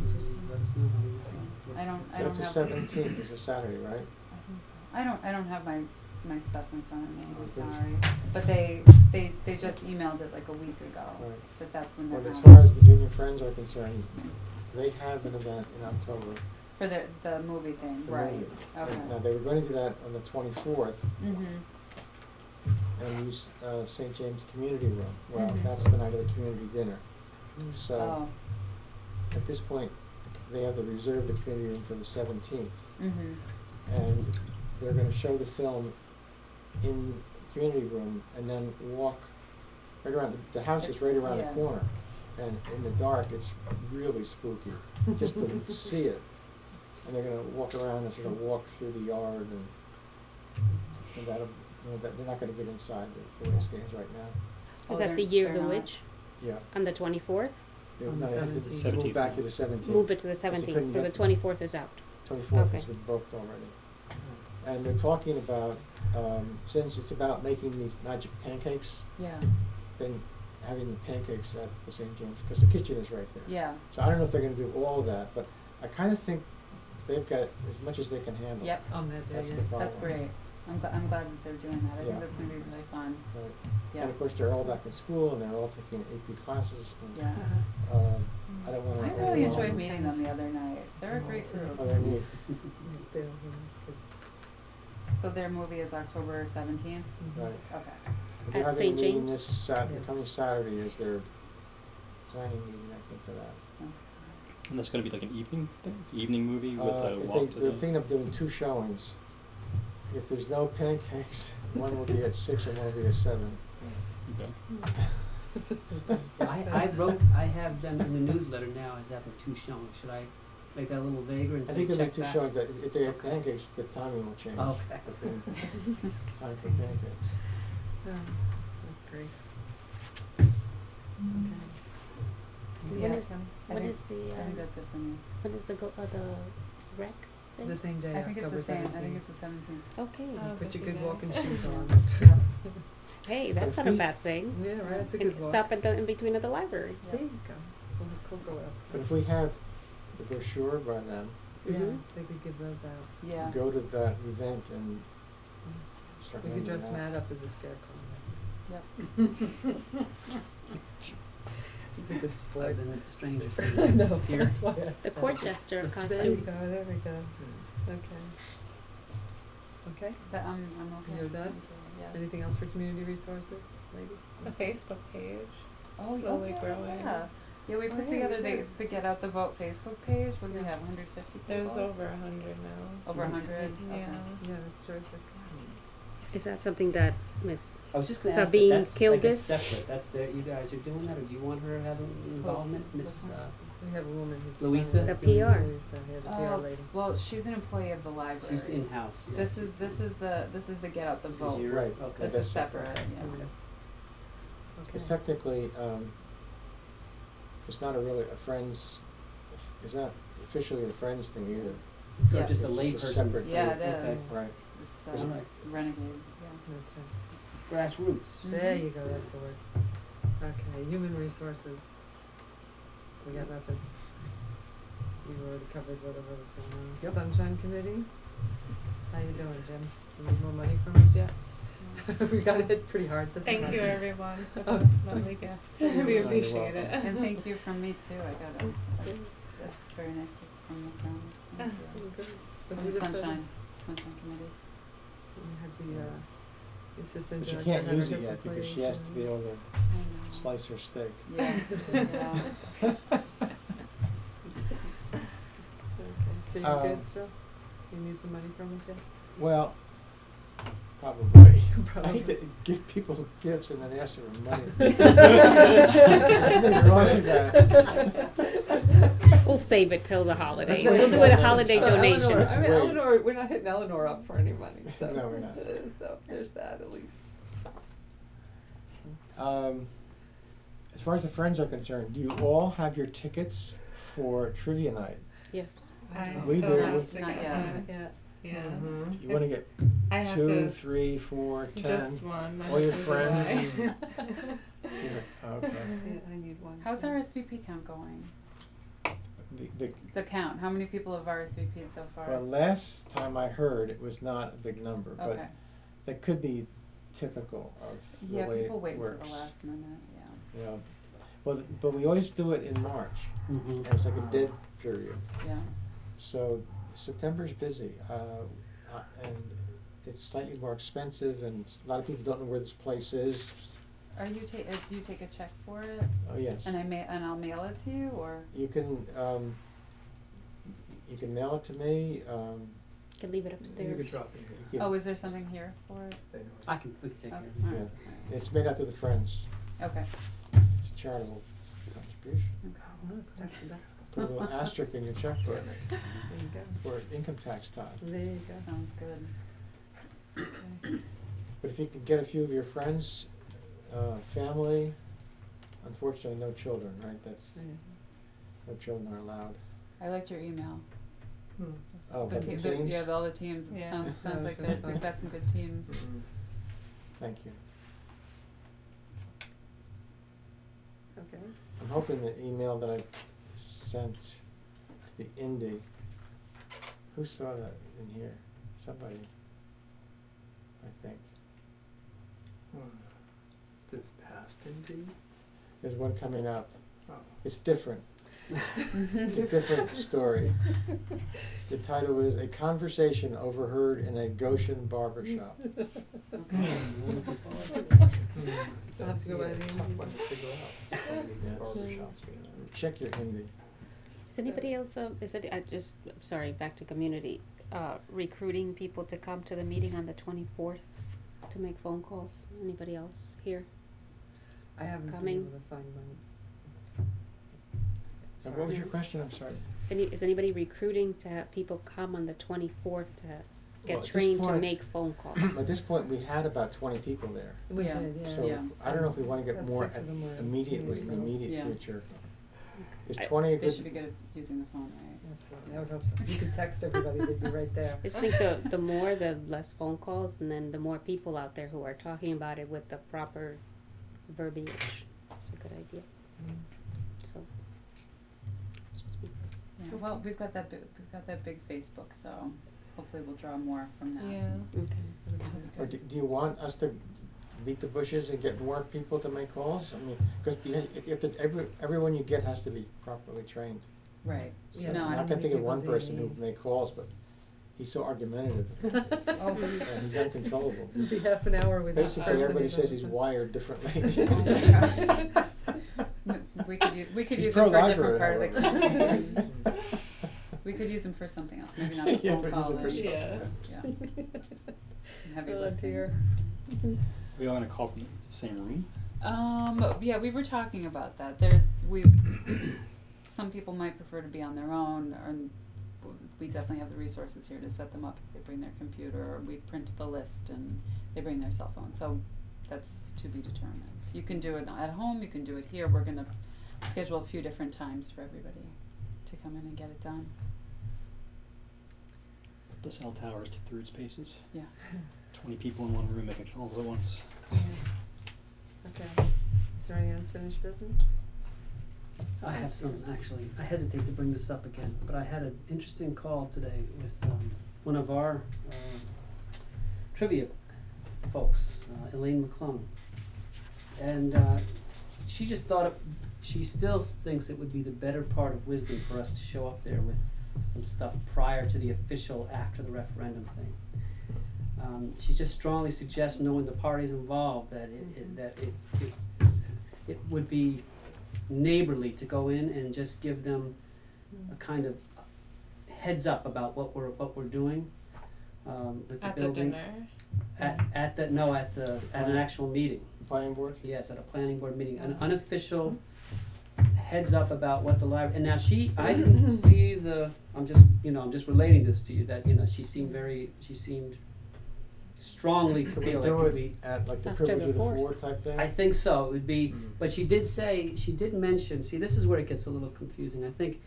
C: let us know how you think.
B: I don't
E: That's the
B: have.
E: 17th, it's a Saturday, right?
B: I think so. I don't have my stuff in front of me, I'm
E: Okay.
B: sorry. But they just emailed it like a week ago,
E: Right.
B: that's when they're
E: But as
B: having.
E: far as the junior friends are concerned, they have an event in October.
B: For the movie thing,
E: the
B: right,
E: movie.
B: okay.
E: And, they were going to do that on the 24th
B: Mm-hmm,
E: and use St. James Community Room. Well,
B: Mhm.
E: that's the night of the community dinner.
A: Mm.
E: So
B: oh,
E: at this point, they have to reserve the community room for the 17th.
B: mm-hmm,
E: And they're going to show the film in the community room and then walk right around. The house is right around
B: Yeah.
E: the corner. And in the dark, it's really spooky just to see it. And they're going to walk around and sort of walk through the yard and that'll, they're not going to get inside the way it stands right now.
B: Oh,
D: Is that
B: they're-
D: the year of
B: they're
D: the
B: not.
D: witch
E: Yeah.
D: on the 24th?
E: They,
A: On
E: no,
A: the
E: they have to
A: 17th.
E: move back to the 17th.
D: Move it to the
E: they
D: 17th,
E: couldn't
D: so the
E: get-
D: 24th is out.
E: 24th
D: Okay.
E: has been booked already. And they're talking about, since it's about making these magic pancakes,
B: yeah,
E: then having the pancakes at the St. James, because the kitchen is right there.
B: yeah,
E: So I don't know if they're gonna do all of that, but I kinda think they've got as much as they can handle.
B: yep,
A: On that day,
E: That's
A: yeah.
E: the problem.
B: that's great. I'm glad that they're doing that, I
E: Yeah.
B: think that's gonna be really fun,
E: Right.
B: yeah,
E: And of course, they're all back in school and they're all taking AP classes and,
B: yeah.
E: I don't wanna.
B: I really
E: overwhelm
B: enjoyed
E: them.
B: meeting them the other night, they're a great group.
E: Oh, they're neat.
A: They're really nice kids.
B: So their movie is October 17th?
A: Mhm.
E: Right.
B: Okay.
E: They're
D: At
E: having a
D: St.
E: meeting
D: James?
E: this
A: Yeah.
E: coming Saturday is their planning meeting, I think, for that.
G: And that's gonna be like an evening thing, evening movie with a
E: If
G: walk to
E: they're
G: the.
E: thinking of doing 2 showings. If there's no pancakes, one will be at 6 and one will be at 7.
G: Okay.
A: This would be-
C: I have them in the newsletter now as having 2 showings. Should I make that a little vaguer and
E: I
C: say
E: think there'll
C: check
E: be 2
C: back?
E: showings, that if they have
C: Okay.
E: pancakes, the timing will change.
C: Okay.
E: But then time for pancakes.
A: Oh, that's great.
D: When
B: Yeah,
D: is-
B: so I
D: When
B: think-
D: is the,
B: I think that's it for me.
D: when is the rec thing?
A: The same day,
B: I think it's
A: October
B: the same,
A: 17th.
B: I think it's the 17th.
D: Okay.
H: Oh.
A: Put your
H: Good
A: good
H: to
A: walking
H: know.
A: shoes on.
D: Hey, that's not a bad thing.
A: Yeah, right, it's a
D: And
A: good walk.
D: stop at the in between of the library.
A: There you go. We'll go up.
E: But if we have the brochure by then,
A: Yeah,
D: Mhm.
A: they could give those out.
B: Yeah.
E: go to that event and start
A: We
E: handing
A: could dress
E: it out.
A: Matt up as a scarecrow.
B: Yep.
A: He's a good sport.
C: I've been at Stranger
A: I
C: Things.
A: know,
C: It's here.
A: that's why I
D: The
A: said
D: court
A: it.
D: jester
A: There you
D: costume.
A: go, there we go. Okay. Okay,
B: That, I'm okay.
A: You're done?
B: Thank you, yeah.
A: anything else for community resources, ladies?
H: The Facebook page.
B: Oh,
H: slowly
B: yeah,
H: growing.
B: Yeah, yeah, we
A: Oh,
B: put
A: yeah,
B: together
A: you
B: the,
A: did.
B: the Get Out the Vote Facebook page. What do we have,
A: Yes.
B: 150 people?
H: There's over 100 now.
B: Over 100?
H: Yeah.
B: Okay.
A: Yeah, that's terrific.
D: Is that something that Miss
C: I was just gonna ask
D: Sabine
C: that that's like a
D: Kilgus?
C: separate, that's there, you guys are doing that, or do you want her having involvement, Miss,
A: We have a woman who's.
C: Louisa?
A: running
D: The
A: it, doing
D: PR.
A: Louisa, yeah, the PR
B: Oh,
A: lady.
B: well, she's an employee of the library.
C: she's in-house, yeah.
B: This is the Get Out the
C: This is
B: Vote.
C: your-
E: Right.
C: okay.
B: This
E: that's
B: is separate, yeah.
A: Okay.
E: It's technically, it's not a Friends, it's not officially a Friends thing either.
C: So
B: Yeah.
C: just a
E: It's
C: lay
E: just
C: person's.
E: separate.
B: Yeah, it
C: Okay.
B: is.
E: Right.
B: It's
C: All right.
B: Renegade, yeah.
A: That's right.
C: Grassroots.
A: There you go, that's the word. Okay, human resources. We got nothing. We've already covered whatever was going on.
C: Yep.
A: Sunshine Committee, how you doing, Jim? Do you need more money from us yet? We got hit pretty hard this time.
H: Thank you, everyone.
A: Oh.
H: Lovely gift.
E: You're
H: We
E: very
H: appreciate
E: welcome.
H: it.
B: And thank you from me too. I got a very nice gift from the friends. Thank you.
A: Good. Was
B: From
A: we
B: the
A: just
B: Sunshine Committee.
A: We had the assistant
E: But you
A: director
E: can't
A: had her
E: use it
A: hip
E: yet because she
A: replaced
E: has to
A: and-
E: be able to
B: I know.
E: slice her steak.
B: Yeah, yeah.
A: Okay, so you're good
E: Um,
A: still? You need some money from us yet?
E: Well, probably. I
A: Probably.
E: hate to give people gifts and then ask them for money. There's nothing wrong with that.
D: We'll save it till the holidays.
E: That's
D: We'll
E: what
D: do it a
E: I'm saying.
D: holiday
A: So
D: donation.
A: Eleanor, I mean,
E: Great.
A: Eleanor, we're not hitting Eleanor up for any money, so.
E: No, we're not.
A: So, there's that at least.
E: As far as the Friends are concerned, do you all have your tickets for trivia night?
D: Yes.
E: We
H: still
E: do.
H: have
B: Not
H: to
B: yet.
H: get-
A: Yeah.
H: Yeah.
A: Mhm.
E: You wanna get
H: I have
E: 2,
H: to
E: 3, 4, 10?
H: just one. My
E: all your
H: husband and
E: friends?
H: I.
E: Yeah, okay.
A: Yeah, I need one.
B: How's
A: too.
B: our RSVP count going?
E: The,
B: The count, how many people have RSVP'd so far?
E: well, last time I heard, it was not a big number, but
B: Okay,
E: that could be typical of the
B: yeah,
E: way
B: people
E: it
B: wait until
E: works.
B: the last minute, yeah,
E: Yeah. Well, but we always do it in March.
C: Mhm.
E: It's like a dead period.
B: yeah.
E: So September's busy, and it's slightly more expensive, and a lot of people don't know where this place is.
B: Are you do you take a check for it?
E: Oh, yes.
B: And I'll mail it to you, or?
E: You can mail it to me,
D: Can leave it
F: You
D: upstairs.
F: could drop it
E: you
F: here.
E: can-
B: Oh, is there something here for it?
F: They know.
C: I can, we can take
B: Oh,
C: care of it.
B: alright,
E: it's made out to the Friends.
B: okay,
E: It's a charitable contribution.
B: okay.
A: Oh, it's tax deductible.
E: Put a little asterisk in your checkbook
A: There you go.
E: for income tax time.
A: There you go.
B: Sounds good. Okay.
E: But if you can get a few of your friends, family, unfortunately, no children, right? That's, no children are allowed.
B: I liked your email.
A: Hmm.
E: Oh,
B: The
E: but the
B: team-
E: teams?
B: yeah, all the teams, it
H: Yeah.
B: sounds
A: That was
B: like
A: really
B: we've got some good teams.
E: Mhm. Thank you.
A: Okay.
E: I'm hoping the email that I sent to the Indy, who saw that in here? Somebody, I think.
F: This past indeed.
E: There's one coming up.
F: Oh.
E: It's different. It's a different story. The title is A Conversation Overheard in a Goshen Barbershop.
A: I'll have to go by the
F: Tough
A: Indy.
F: one to figure out. So many
E: Yes.
F: barbershops we have.
E: Check your Indy.
D: Is anybody else, sorry, back to community, recruiting people to come to the meeting on the 24th to make phone calls? Anybody else here?
A: I haven't been
D: Coming.
A: able to find one.
E: And what was your question? I'm sorry.
D: Is anybody recruiting to have people come on the 24th to
E: Well,
D: get
E: at this
D: trained to
E: point-
D: make phone calls?
E: At this point, we had about 20 people there.
A: We
B: Yeah.
A: did, yeah.
E: So
B: Yeah.
E: I don't know if we want to get
A: About
E: more
A: 6 of them were
E: immediately, in the
A: teenage girls.
E: immediate
B: Yeah.
E: future. Is
D: I-
E: 20 a
B: They
E: good?
B: should be good at using the phone, right?
A: Absolutely, I would hope so. You could text everybody, they'd be right there.
D: I just think the more, the less phone calls, and then the more people out there who are talking about it with the proper verbiage. It's a good idea. So, it's just me.
B: Yeah, well, we've got that big Facebook, so hopefully we'll draw more from that.
H: Yeah.
D: Okay.
E: Or do you want us to beat the bushes and get more people to make calls? I mean, because everyone you get has to be properly trained.
B: Right.
A: Yeah,
B: No,
A: so
B: I
E: I
A: how
E: can
A: many
E: think of
A: people
E: one
A: do you
E: person who
A: need?
E: make calls, but he's so argumentative
B: Oh,
E: and he's uncontrollable.
A: It'd be half an hour with each person.
E: Basically, everybody
A: you'd
E: says
A: have
E: he's
A: to-
E: wired differently.
B: Oh my gosh. We could
E: He's
B: use him for a different
E: pro-library,
B: part of the
E: however.
B: campaign. We could use him for something else, maybe not a
E: Yeah,
B: phone
E: but
B: call.
E: use it for
B: and-
E: something
H: Yeah.
B: yeah. Heavy
A: Oh,
B: lifting.
A: dear.
G: We all gonna call from the same room?
B: Yeah, we were talking about that. Some people might prefer to be on their own, or we definitely have the resources here to set them up if they bring their computer, or we print the list and they bring their cell phone. So that's to be determined. You can do it at home, you can do it here. We're gonna schedule a few different times for everybody to come in and get it done.
G: The cell towers to 3 spaces.
B: Yeah.
G: 20 people in one room making calls at once.
A: Okay, is there any unfinished business?
C: I have some, actually. I hesitate to bring this up again, but I had an interesting call today with one of our trivia folks, Elaine McClung. And she just thought, she still thinks it would be the better part of wisdom for us to show up there with some stuff prior to the official after the referendum thing. She just strongly suggests, knowing the parties involved, that it would be neighborly to go in and just give them a kind of heads up about what we're doing with the
H: At the
C: building.
H: dinner.
C: At an actual meeting.
E: Planning board?
C: Yes, at a planning board meeting, an unofficial heads up about what the library, and now I didn't see I'm just relating this to you, that, she seemed strongly to
E: Could we
C: feel
E: do
C: like
E: it
C: we,
E: at like the
D: After
E: privilege
D: the
E: of the
D: fourth.
E: floor type thing?
C: I think so, it would be,
E: Mhm.
C: but she did mention, see, this is where it gets a little confusing, I think,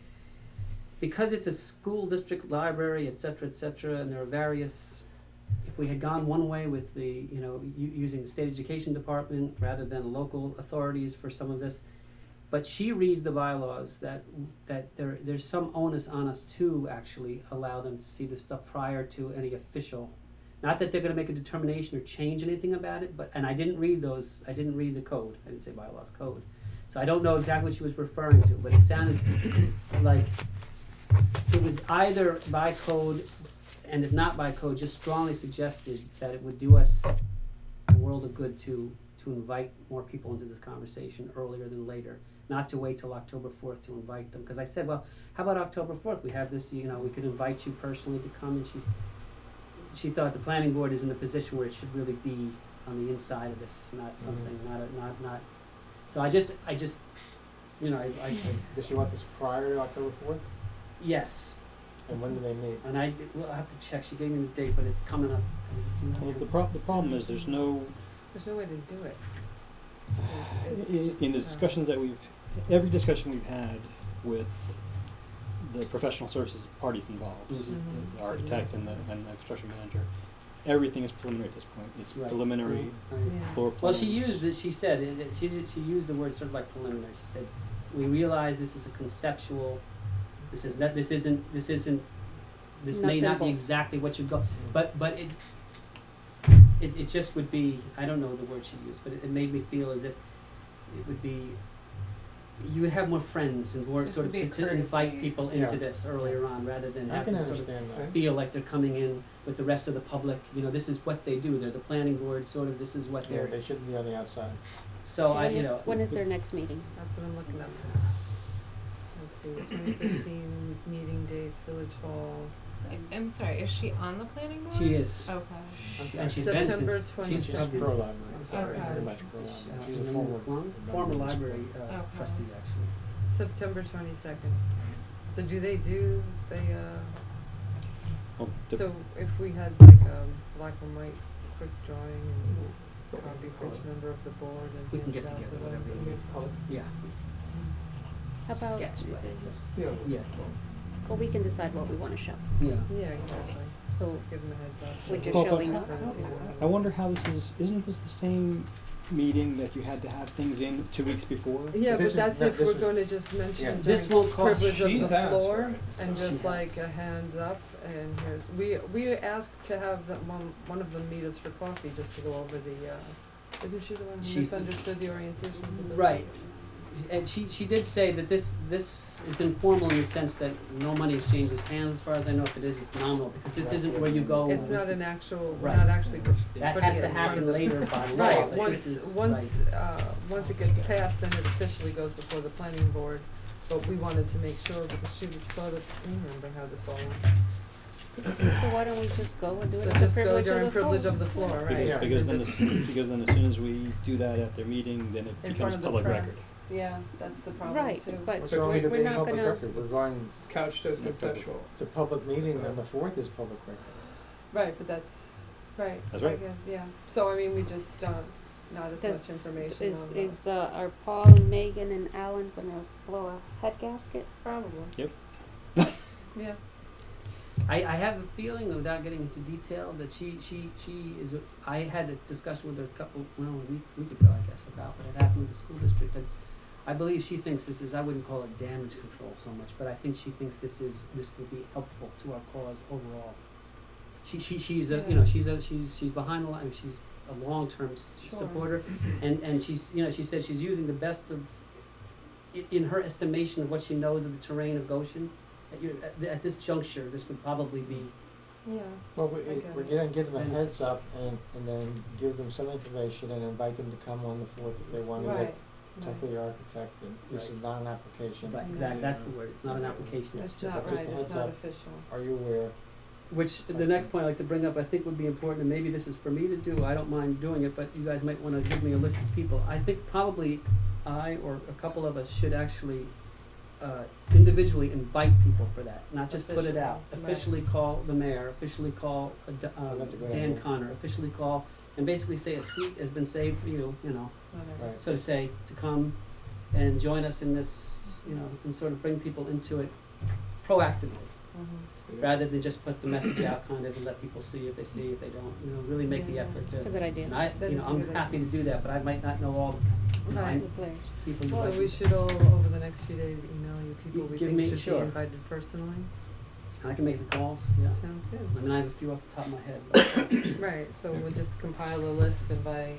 C: because it's a school district library, et cetera, and there are various, if we had gone one way with the, using the state education department rather than local authorities for some of this, but she reads the bylaws that there's some onus on us to actually allow them to see this stuff prior to any official, not that they're gonna make a determination or change anything about it, but, and I didn't read the code, I didn't say bylaws, code. So I don't know exactly what she was referring to, but it sounded like it was either by code, and if not by code, just strongly suggested that it would do us a world of good to invite more people into this conversation earlier than later, not to wait till October 4th to invite them. Because I said, well, how about October 4th? We have this, we could invite you personally to come, and she thought the planning board is in a position where it should really be on the inside of this, not something, not. So I just, I
E: Does she want this prior to October 4th?
C: yes,
E: And when do they meet?
C: and we'll have to check. She gave me the date, but it's coming up.
G: Well, the problem is there's no,
A: There's no way to do it. It's
G: in
A: just,
G: the discussions that every discussion we've had with the professional services parties involved,
C: Mhm.
G: the architect and the construction manager, everything is preliminary at this point. It's
C: Right.
G: preliminary
C: Right.
A: Yeah.
G: floor
C: Well,
G: plans.
C: she used it. She said she used the word sort of like preliminary. She said, "We realize this is a conceptual. This is not. This isn't. This isn't. This may
D: Nuts and
C: not be
D: bolts.
C: exactly what you go. But it just would be. I don't know the word she used, but it made me feel as if it would be. You would have more friends and more
A: This
C: sort of
A: would be a
C: to invite
A: courtesy.
C: people into
E: Yeah.
C: this earlier on, rather than
E: I
C: have
E: can
C: them sort of
E: understand that.
C: feel like they're coming in with the rest of the public. This is what they do. They're the planning board. Sort of. This is what
E: Yeah,
C: they're.
E: they shouldn't be on the outside.
C: So I,
D: when is their next meeting?
A: That's what I'm looking up. Let's see, 2015 meeting dates, Village Hall.
H: I'm sorry, is she on the planning board?
C: She is.
H: Okay.
C: And she's been
A: September
C: since. She's
A: 22nd.
E: She's pro library.
A: I'm sorry.
E: Very much pro
C: She's
E: library. She's a former
C: library
H: Okay.
C: trustee, actually.
A: September 22nd. So do they do,
G: Well, the-
A: so if we had like a black and white quick drawing and copy for each member of the board and
C: We can
A: hand
C: get
A: it out to
C: together
A: them.
C: whatever we need.
E: Color.
C: Yeah.
D: How about,
C: Sketch, but-
E: Yeah.
C: Yeah.
D: well, we can decide what we wanna show.
C: Yeah.
A: Yeah, exactly.
D: So
A: Just give them a heads up.
D: we're just
G: Well, but
D: showing
G: how-
D: up.
A: Kinda see what
G: I wonder how this is. Isn't this the same meeting that you had to have things in 2 weeks before?
A: Yeah,
E: But
A: but
E: this
A: that's
E: is-
A: if
E: this
A: we're
E: is-
A: gonna just mention
E: Yeah.
A: during
C: This won't cost-
A: privilege of
F: She's
A: the
F: asked
A: floor
F: for it,
A: and
F: so-
A: just
C: She
A: like
C: has.
A: a hand up and here's, we asked to have one of them meet us for coffee just to go over the, isn't she the one who
C: She's-
A: misunderstood the orientation of the building?
C: Right. And she did say that this is informal in the sense that no money exchanges hands. As far as I know, if it is, it's nominal, because this isn't where you go.
A: It's
C: with-
A: not an actual, we're
C: Right.
A: not actually putting it in
C: That
A: front
C: has to
A: of
C: happen
A: the.
C: later by law.
A: Right,
C: but
A: once,
C: this is
A: once it gets passed, then it officially goes before the planning board. But we wanted to make sure because she saw the, I don't remember how this all went.
D: So why don't we just go and do it
A: So
D: at the
A: just go
D: privilege of
A: during
D: the floor?
A: privilege of the floor, right?
E: Yeah.
G: Because
A: And
G: then,
A: just
G: because then as soon as we do that at their meeting, then it
A: in
G: becomes
A: front of the
G: public record.
A: press. Yeah, that's the problem
D: Right,
A: too.
D: but
E: What's wrong with it
D: we're
E: being
D: not
E: public
D: gonna,
E: record? We're going,
F: It's couched as conceptual.
E: the public meeting on the 4th is public record.
A: Right, but that's, right,
G: That's
A: I
G: right.
A: guess, yeah. So I mean, we just, not as much
D: does,
A: information on that.
D: are Paul and Megan and Alan gonna blow a head gasket?
A: Probably.
G: Yep.
A: Yeah.
C: I have a feeling, without getting into detail, that she is. I had a discussion with her a week ago, I guess, about what had happened with the school district, and I believe she thinks this is. I wouldn't call it damage control so much, but I think she thinks this will be helpful to our cause overall. She's a
A: Yeah.
C: she's behind the line. She's a long-term
A: Sure.
C: supporter, and she's she said she's using the best of, in her estimation of what she knows of the terrain of Goshen. At this juncture, this would probably be.
A: Yeah.
E: Well,
A: I get
E: we're
A: it.
E: gonna give them a
C: And-
E: heads up and then give them some information and invite them to come on the 4th if they want to
A: Right.
E: talk to the architect. And this is not an application.
C: Right, exactly. That's the word. It's not an application. It's
A: It's
C: just.
A: not
E: just a
A: right, it's
E: heads
A: not
E: up.
A: official.
E: Are you aware?
C: Which the next point I'd like to bring up, I think would be important, and maybe this is for me to do. I don't mind doing it, but you guys might want to give me a list of people. I think probably I or a couple of us should actually individually invite people for that, not just put it out.
A: Officially, right.
C: Officially call the mayor, officially call
E: that's a good
C: Dan
E: idea.
C: Connor, officially call, and basically say a seat has been saved for you, you know,
A: Whatever.
E: Right.
C: so to say, to come and join us in this, you know, and sort of bring people into it proactively,
A: Mhm.
C: rather than just put the message out kind of and let people see if they see, if they don't, you know, really make the
A: Yeah.
C: effort to.
D: It's a good idea.
C: And I,
A: That
C: you
A: is
C: know,
A: a
C: I'm
A: good
C: happy
A: idea.
C: to do that, but I might not know all the, you know,
A: Right.
D: The players.
C: people.
A: So
C: like-
A: we should all, over the next few days, email you people we
C: Give
A: think
C: me-
A: should be
C: sure.
A: invited personally.
C: I can make the calls, yeah.
A: Sounds good.
C: I mean, I have a few off the top of my head, but
A: Right, so we'll just compile a list and by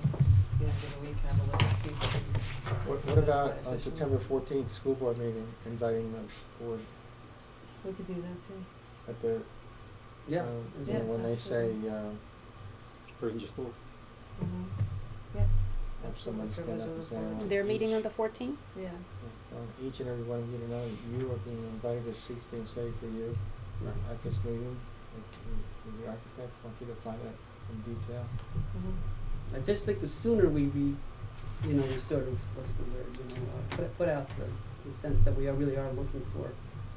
A: the end of the week have a list of people.
E: What about
A: By
E: on
A: official.
E: September 14th, school board meeting, inviting the board
A: We could do that too.
E: at the,
C: yeah.
E: you know, when they say,
G: Bring your school.
A: Mhm.
E: have somebody stand up and say, I want to
D: They're
E: teach.
D: meeting on the 14th?
A: Yeah.
E: I want each and every one of you to know that you are being invited, to seats being saved for you
C: Right.
E: at this meeting. And the architect, want you to find out in detail.
A: Mhm.
C: I just think the sooner we you know, we sort of, what's the word, you know, put out the sense that we really are looking for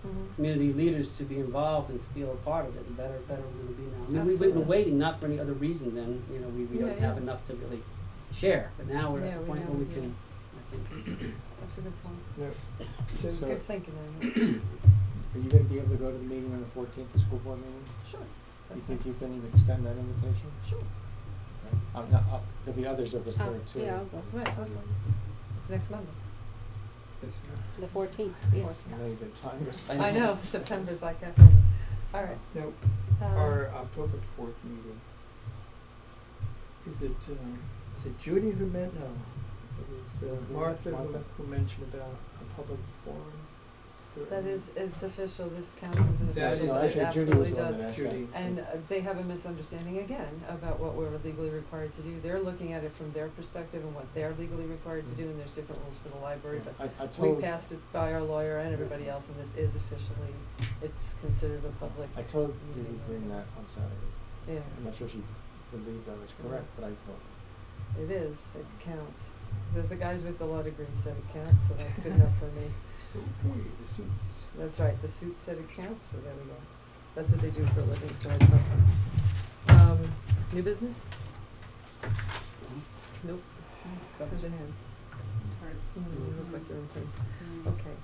A: Mhm.
C: community leaders to be involved and to feel a part of it, the better we're gonna be now. I mean, we've
A: Absolutely.
C: been waiting not for any other reason than, you know, we
A: Yeah,
C: don't have
A: yeah.
C: enough to really share, but now we're
A: Yeah,
C: at the
A: we
C: point
A: know
C: where we
A: we
C: can,
A: do.
C: I think.
A: That's a good point.
E: Yeah. So,
A: Good thinking there.
E: are you gonna be able to go to the meeting on the 14th, the school board meeting?
A: Sure.
E: Do you
A: That's
E: think you
A: next.
E: can extend that invitation?
A: Sure.
E: Okay. There'll be others of us there too.
D: Yeah, I'll go.
A: Right, okay. It's next Monday.
D: The 14th, yes.
E: I know the time goes
C: I
A: I
E: fast.
A: know, September's like that. All right.
F: Now,
A: Um,
F: our October 4th meeting, is it Judy who meant, no, it was Martha
E: Martha.
F: who mentioned about a public forum.
A: That is, it's official, this counts as an
F: That
A: official,
F: is-
A: it
E: Actually, Judy was
A: absolutely
E: the one
A: does.
E: that asked
F: Judy.
E: that.
A: And they have a misunderstanding again about what we're legally required to do. They're looking at it from their perspective and what they're legally required to do, and there's different rules for the library, but
E: I
A: we
E: told,
A: passed it by our lawyer and everybody else, and this is officially, it's considered a public.
E: I told you to bring that on Saturday.
A: Yeah,
E: I'm not sure she believed I was correct, but I told her.
A: it is, it counts. The guys with the law degree said it counts, so that's good enough for me.
F: The suits.
A: That's right, the suit said it counts, so there we go. That's what they do for a living, so I trust them. New business? Nope. Raise your hand. You look like you're in pain. Okay.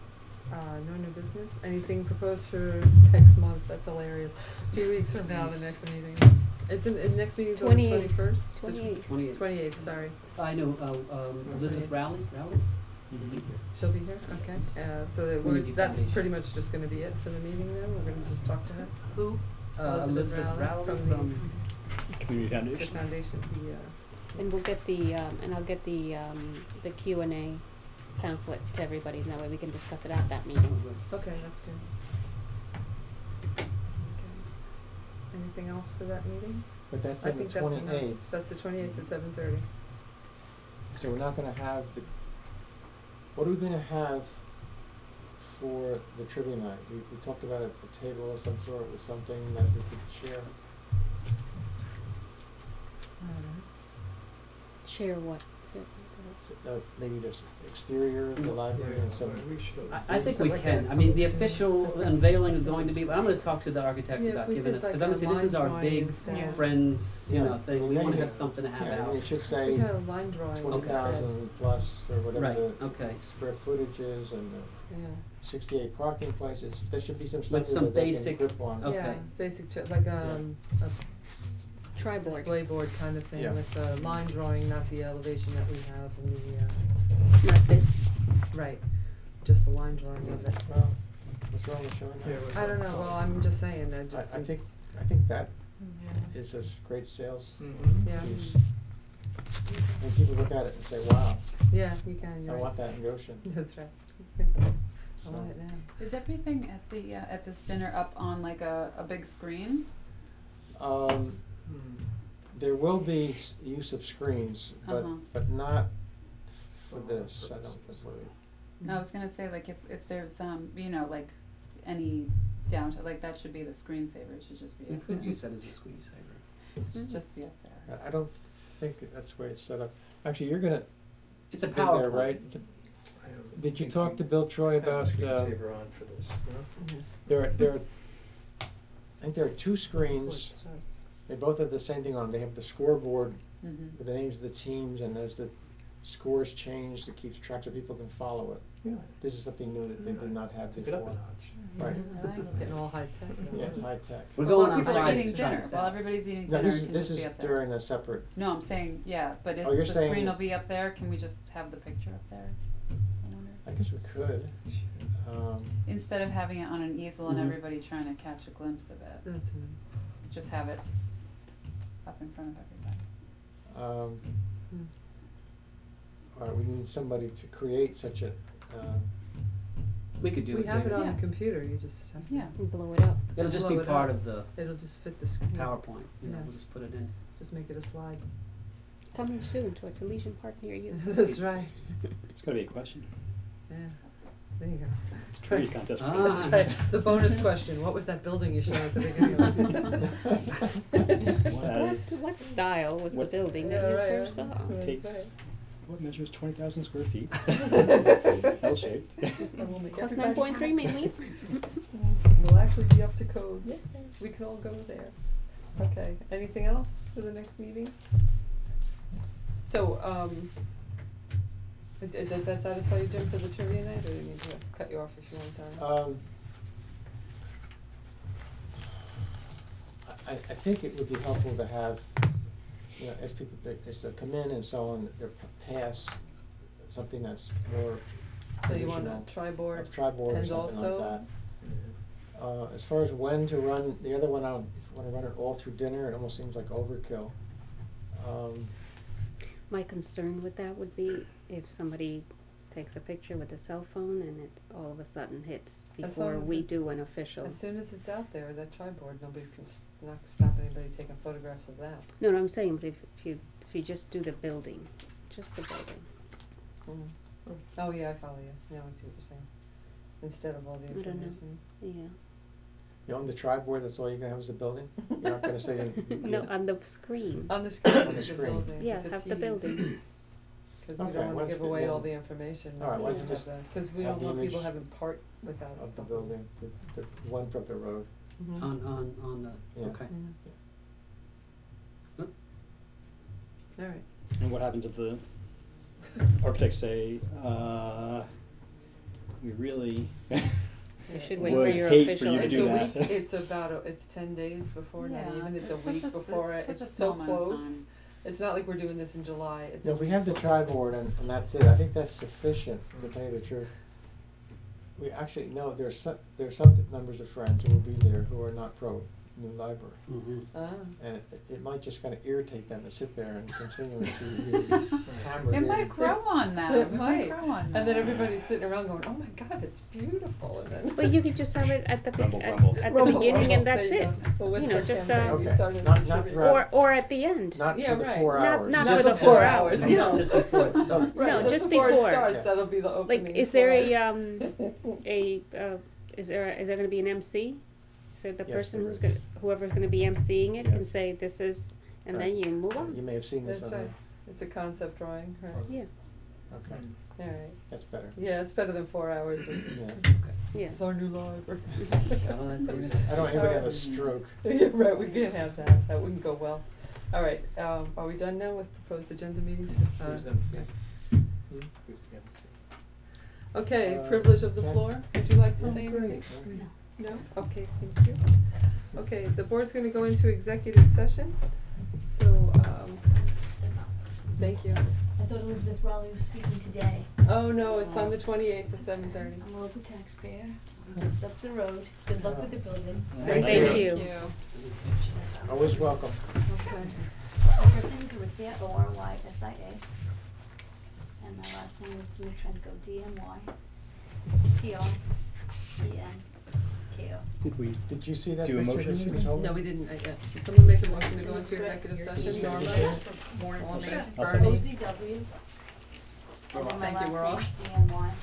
A: No new business? Anything proposed for next month? That's hilarious. 2 weeks from now, the next meeting. Is the next meeting's on the
D: 28th.
A: 21st?
D: 28th.
C: 28th.
A: 28th, sorry.
C: I know, Elizabeth Rowley?
G: Mhm.
A: She'll be here? Okay. So that
C: Community
A: that's
C: Foundation.
A: pretty much just gonna be it for the meeting then? We're gonna just talk to her? Who?
C: Elizabeth Rowley from,
G: Community
A: The
G: Foundation.
A: foundation,
D: And we'll get and I'll get the Q&A pamphlet to everybody, and that way we can discuss it at that meeting.
A: okay, that's good. Okay. Anything else for that meeting?
E: But that's
A: I
E: on the
A: think that's enough.
E: 28th,
A: That's the 28th at 7:30.
E: so we're not gonna have what are we gonna have for the trivia night? We talked about a table of some sort with something that we could share.
D: Share what?
E: Maybe the exterior of the library and some.
F: We should.
C: I think we
A: Like
C: can.
A: a
C: I mean, the
A: public
C: official
A: seminar.
C: unvailinging is going to be, I'm gonna talk to the architects
A: Yeah,
C: about
A: we
C: giving
A: did
C: us,
A: like
C: because I'm
A: a
C: gonna say, this is our
A: line
C: big
A: drawing stuff.
C: friends, you
E: Yeah.
C: know, thing. We
E: Well,
C: wanna
E: maybe-
C: have something to have
E: Yeah,
C: out.
E: it should
A: We
E: say
A: had a line drawing
E: 20,000 plus or whatever
C: Right,
E: the
C: okay.
E: square footage is and the
A: Yeah.
E: 68 parking places. There should be some stuff
C: With some
E: that they
C: basic-
E: can grip on.
C: Okay.
A: Yeah, basic, like a
D: Triboard.
A: display board kind of thing
E: Yeah.
A: with the line drawing, not the elevation that we have in the,
D: Like this.
A: right, just the line drawing of it.
E: Well, what's wrong with showing
F: Yeah,
E: that?
F: with
A: I don't know, well, I'm just saying, I
E: I
A: just,
E: think that
A: yeah,
E: is a great sales
F: Mm-hmm.
A: yeah,
E: piece. And people look at it and say, wow,
A: yeah, you can,
E: I
A: you're right.
E: want that in Goshen.
A: That's right. I
E: So,
A: want it now.
B: Is everything at this dinner up on like a big screen?
E: There will be use of screens,
B: Uh-huh.
E: but not for this, I don't believe.
B: No, I was gonna say like if there's like any downtime, like that should be the screensaver. It should just be
C: We
B: up
C: could
B: there.
C: use that as a screensaver.
B: It should just be up there.
E: I don't think that's the way it's set up. Actually, you're gonna
C: It's a
E: be there,
C: PowerPoint.
E: right? Did you talk to Bill Troy about,
F: Screensaver on for this, no?
E: there are, I think there are two
A: Before it
E: screens,
A: starts.
E: they both have the same thing on them. They have the scoreboard
B: Mhm.
E: with the names of the teams, and as the scores change, it keeps track so people can follow it.
F: Yeah.
E: This is something new that they did not have
F: Took it up a
E: before.
F: notch.
E: Right.
B: I like
A: Getting
B: this.
A: all high tech.
E: Yeah, it's high tech.
C: We're
B: Well,
C: going
B: while
C: on
B: people are
C: Friday
B: eating
C: to try
B: dinner,
C: this
B: while
C: out.
B: everybody's eating
E: No,
B: dinner,
E: this
B: it
E: is,
B: can
E: this
B: just be
E: is
B: up there.
E: during a separate,
B: No, I'm saying, yeah, but is
E: Oh, you're
B: the
E: saying-
B: screen will be up there? Can we just have the picture up there? I wonder.
E: I guess we could.
B: Instead of having it on an easel and
E: Mhm.
B: everybody trying to catch a glimpse of it,
A: That's an,
B: just have it up in front of everybody.
A: hmm.
E: All right, we need somebody to create such a,
C: We could do
A: We
C: it
A: have it
C: later.
A: on
B: Yeah.
A: the computer, you just have to.
B: Yeah.
D: Blow it up.
C: It'll
A: Just
C: just
A: blow
C: be
A: it
C: part
A: up.
C: of the
A: It'll just fit the screen.
C: PowerPoint, you know,
A: Yeah.
C: we'll just put it in.
A: Just make it a slide.
D: Coming soon to a Elysian Park near you.
A: That's right.
G: It's gotta be a question.
A: Yeah. There you go.
G: Trivia contest.
C: Ah.
A: That's right. The bonus question, what was that building you showed at the beginning of
D: What style was the
G: What-
D: building
A: Yeah,
D: that you
A: right,
D: first
A: right.
D: saw?
A: That's
G: Takes,
A: right.
G: what measures 20,000 square feet? L-shaped.
A: And we'll make
D: Plus
A: everybody
D: 9.3 mainly.
A: We'll actually be up to code. Yeah. We can all go there. Okay, anything else for the next meeting? So, does that satisfy you, Jim, for the trivia night, or do you need to cut you off if you want to?
E: I think it would be helpful to have, you know, as people, as they come in and so on, their pass, something that's more
A: So you want
E: traditional,
A: a tri-board?
E: a tri-board or
A: and
E: something
A: also-
E: like that. As far as when to run, the other one, I want to run it all through dinner, it almost seems like overkill.
D: My concern with that would be if somebody takes a picture with a cell phone and it all of a sudden hits
A: As long
D: before
A: as
D: we
A: it's-
D: do an official.
A: As soon as it's out there, that tri-board, nobody can not stop anybody taking photographs of that.
D: No, I'm saying, but if you just do the building, just the building.
A: Oh, yeah, I follow you. Now I see what you're saying. Instead of all the
D: I don't know.
A: information.
D: Yeah.
E: You know, on the tri-board, that's all you're gonna have is the building? You're not gonna say,
D: No, on the screen.
A: On the screen,
E: On the
A: is the
E: screen.
A: building.
D: Yeah,
A: it's a
D: have the
A: tease.
D: building.
A: Cause we
E: Okay,
A: don't
E: why
A: wanna
E: don't
A: give
E: you-
A: away
E: yeah.
A: all the information.
E: All right,
A: That's
E: why
A: why
E: don't you
A: we
E: just
A: have that. Cause we
E: have
A: don't
E: the
A: want people
E: image
A: having part without.
E: of the building, the one from the road.
A: Mhm.
C: On the,
E: Yeah.
C: okay.
A: Yeah. Alright.
G: And what happens if the architects say, we really
D: You should wait for
G: would
D: your
G: hate for
D: official.
G: you to
A: It's
G: do
A: a
G: that.
A: week, it's about, it's 10 days before, not
B: Yeah,
A: even, it's a
B: it's such
A: week
B: a-
A: before it,
B: it's such a
A: it's so
B: small amount of
A: close.
B: time.
A: It's not like we're doing this in July, it's
E: So
A: a
E: if we
A: week
E: have the
A: before.
E: tri-board and that's it, I think that's sufficient, to tell you the truth. We actually, no, there's some members of Friends who will be there who are not pro new library.
C: Mm-hmm.
A: Ah.
E: And it might just kind of irritate them to sit there and continue to hammer
B: It
E: in.
B: might grow on them.
A: It might.
B: grow on them.
A: And then everybody's sitting around going, oh my god, it's beautiful, and then.
D: Well, you could just have it at the
G: Rumble, rumble.
D: at the
A: Rumble,
D: beginning,
A: rumble.
D: and that's
A: There you
D: it.
A: go. The whisper
D: just,
A: campaign, we
E: Okay.
A: started
E: Not-
A: with
E: not
A: trivia.
E: throughout-
D: Or at the end.
E: Not
A: Yeah,
E: for the
A: right.
E: 4
D: Not-
E: hours.
D: not
A: Just
D: for the
A: before
D: 4
A: hours,
D: hours.
A: no.
C: Just before it starts.
A: Right,
D: No,
A: just
D: just
A: before it
D: before.
A: starts,
E: Yeah.
A: that'll be the opening
D: Like, is there
A: slide.
D: is there going to be an MC? So the
E: Yes,
D: person
E: there
D: who's
E: is.
D: whoever's going to be MCing it can
E: Yes.
D: say this is, and
E: Right.
D: then you move
E: You
D: on.
E: may have seen this
A: That's
E: on
A: right, it's a concept drawing, right,
D: Yeah,
E: okay,
A: alright,
E: that's better.
A: yeah, it's better than 4 hours of,
E: Yeah.
D: yeah.
A: it's our new library.
C: Got all that, David?
E: I don't even have a stroke.
A: Yeah, right, we can't have that, that wouldn't go well. Alright, are we done now with proposed agenda meetings?
F: Who's
A: Yeah.
F: MC? Who's the MC?
A: Okay,
E: Uh,
A: privilege of the
E: Ken?
A: floor, would you like to
E: Oh,
A: say
E: great.
A: anything? No? Okay, thank you. Okay, the board's gonna go into executive session, so, thank you.
I: I thought Elizabeth Raleigh was speaking today.
A: Oh, no, it's on the 28th at 7:30.
I: I'm a local taxpayer, I'm just up the road. Good luck with the building.
E: Thank
D: Thank
E: you.
D: you.
E: Always welcome.
I: Okay. My first name is Orysia, ORYSIA. And my last name is Dmitrenko, DMYTRENKO.
E: Did you see that
G: Do a
E: picture
G: motion?
E: that she was holding?
A: No, we didn't, yet. Does someone make a motion to go into executive session, Norma?
I: More
A: All in
I: information.
A: favor?
G: I'll second.
A: Bernie?
I: OZW. And then my
A: Thank you, we're all-
I: last name, DMY.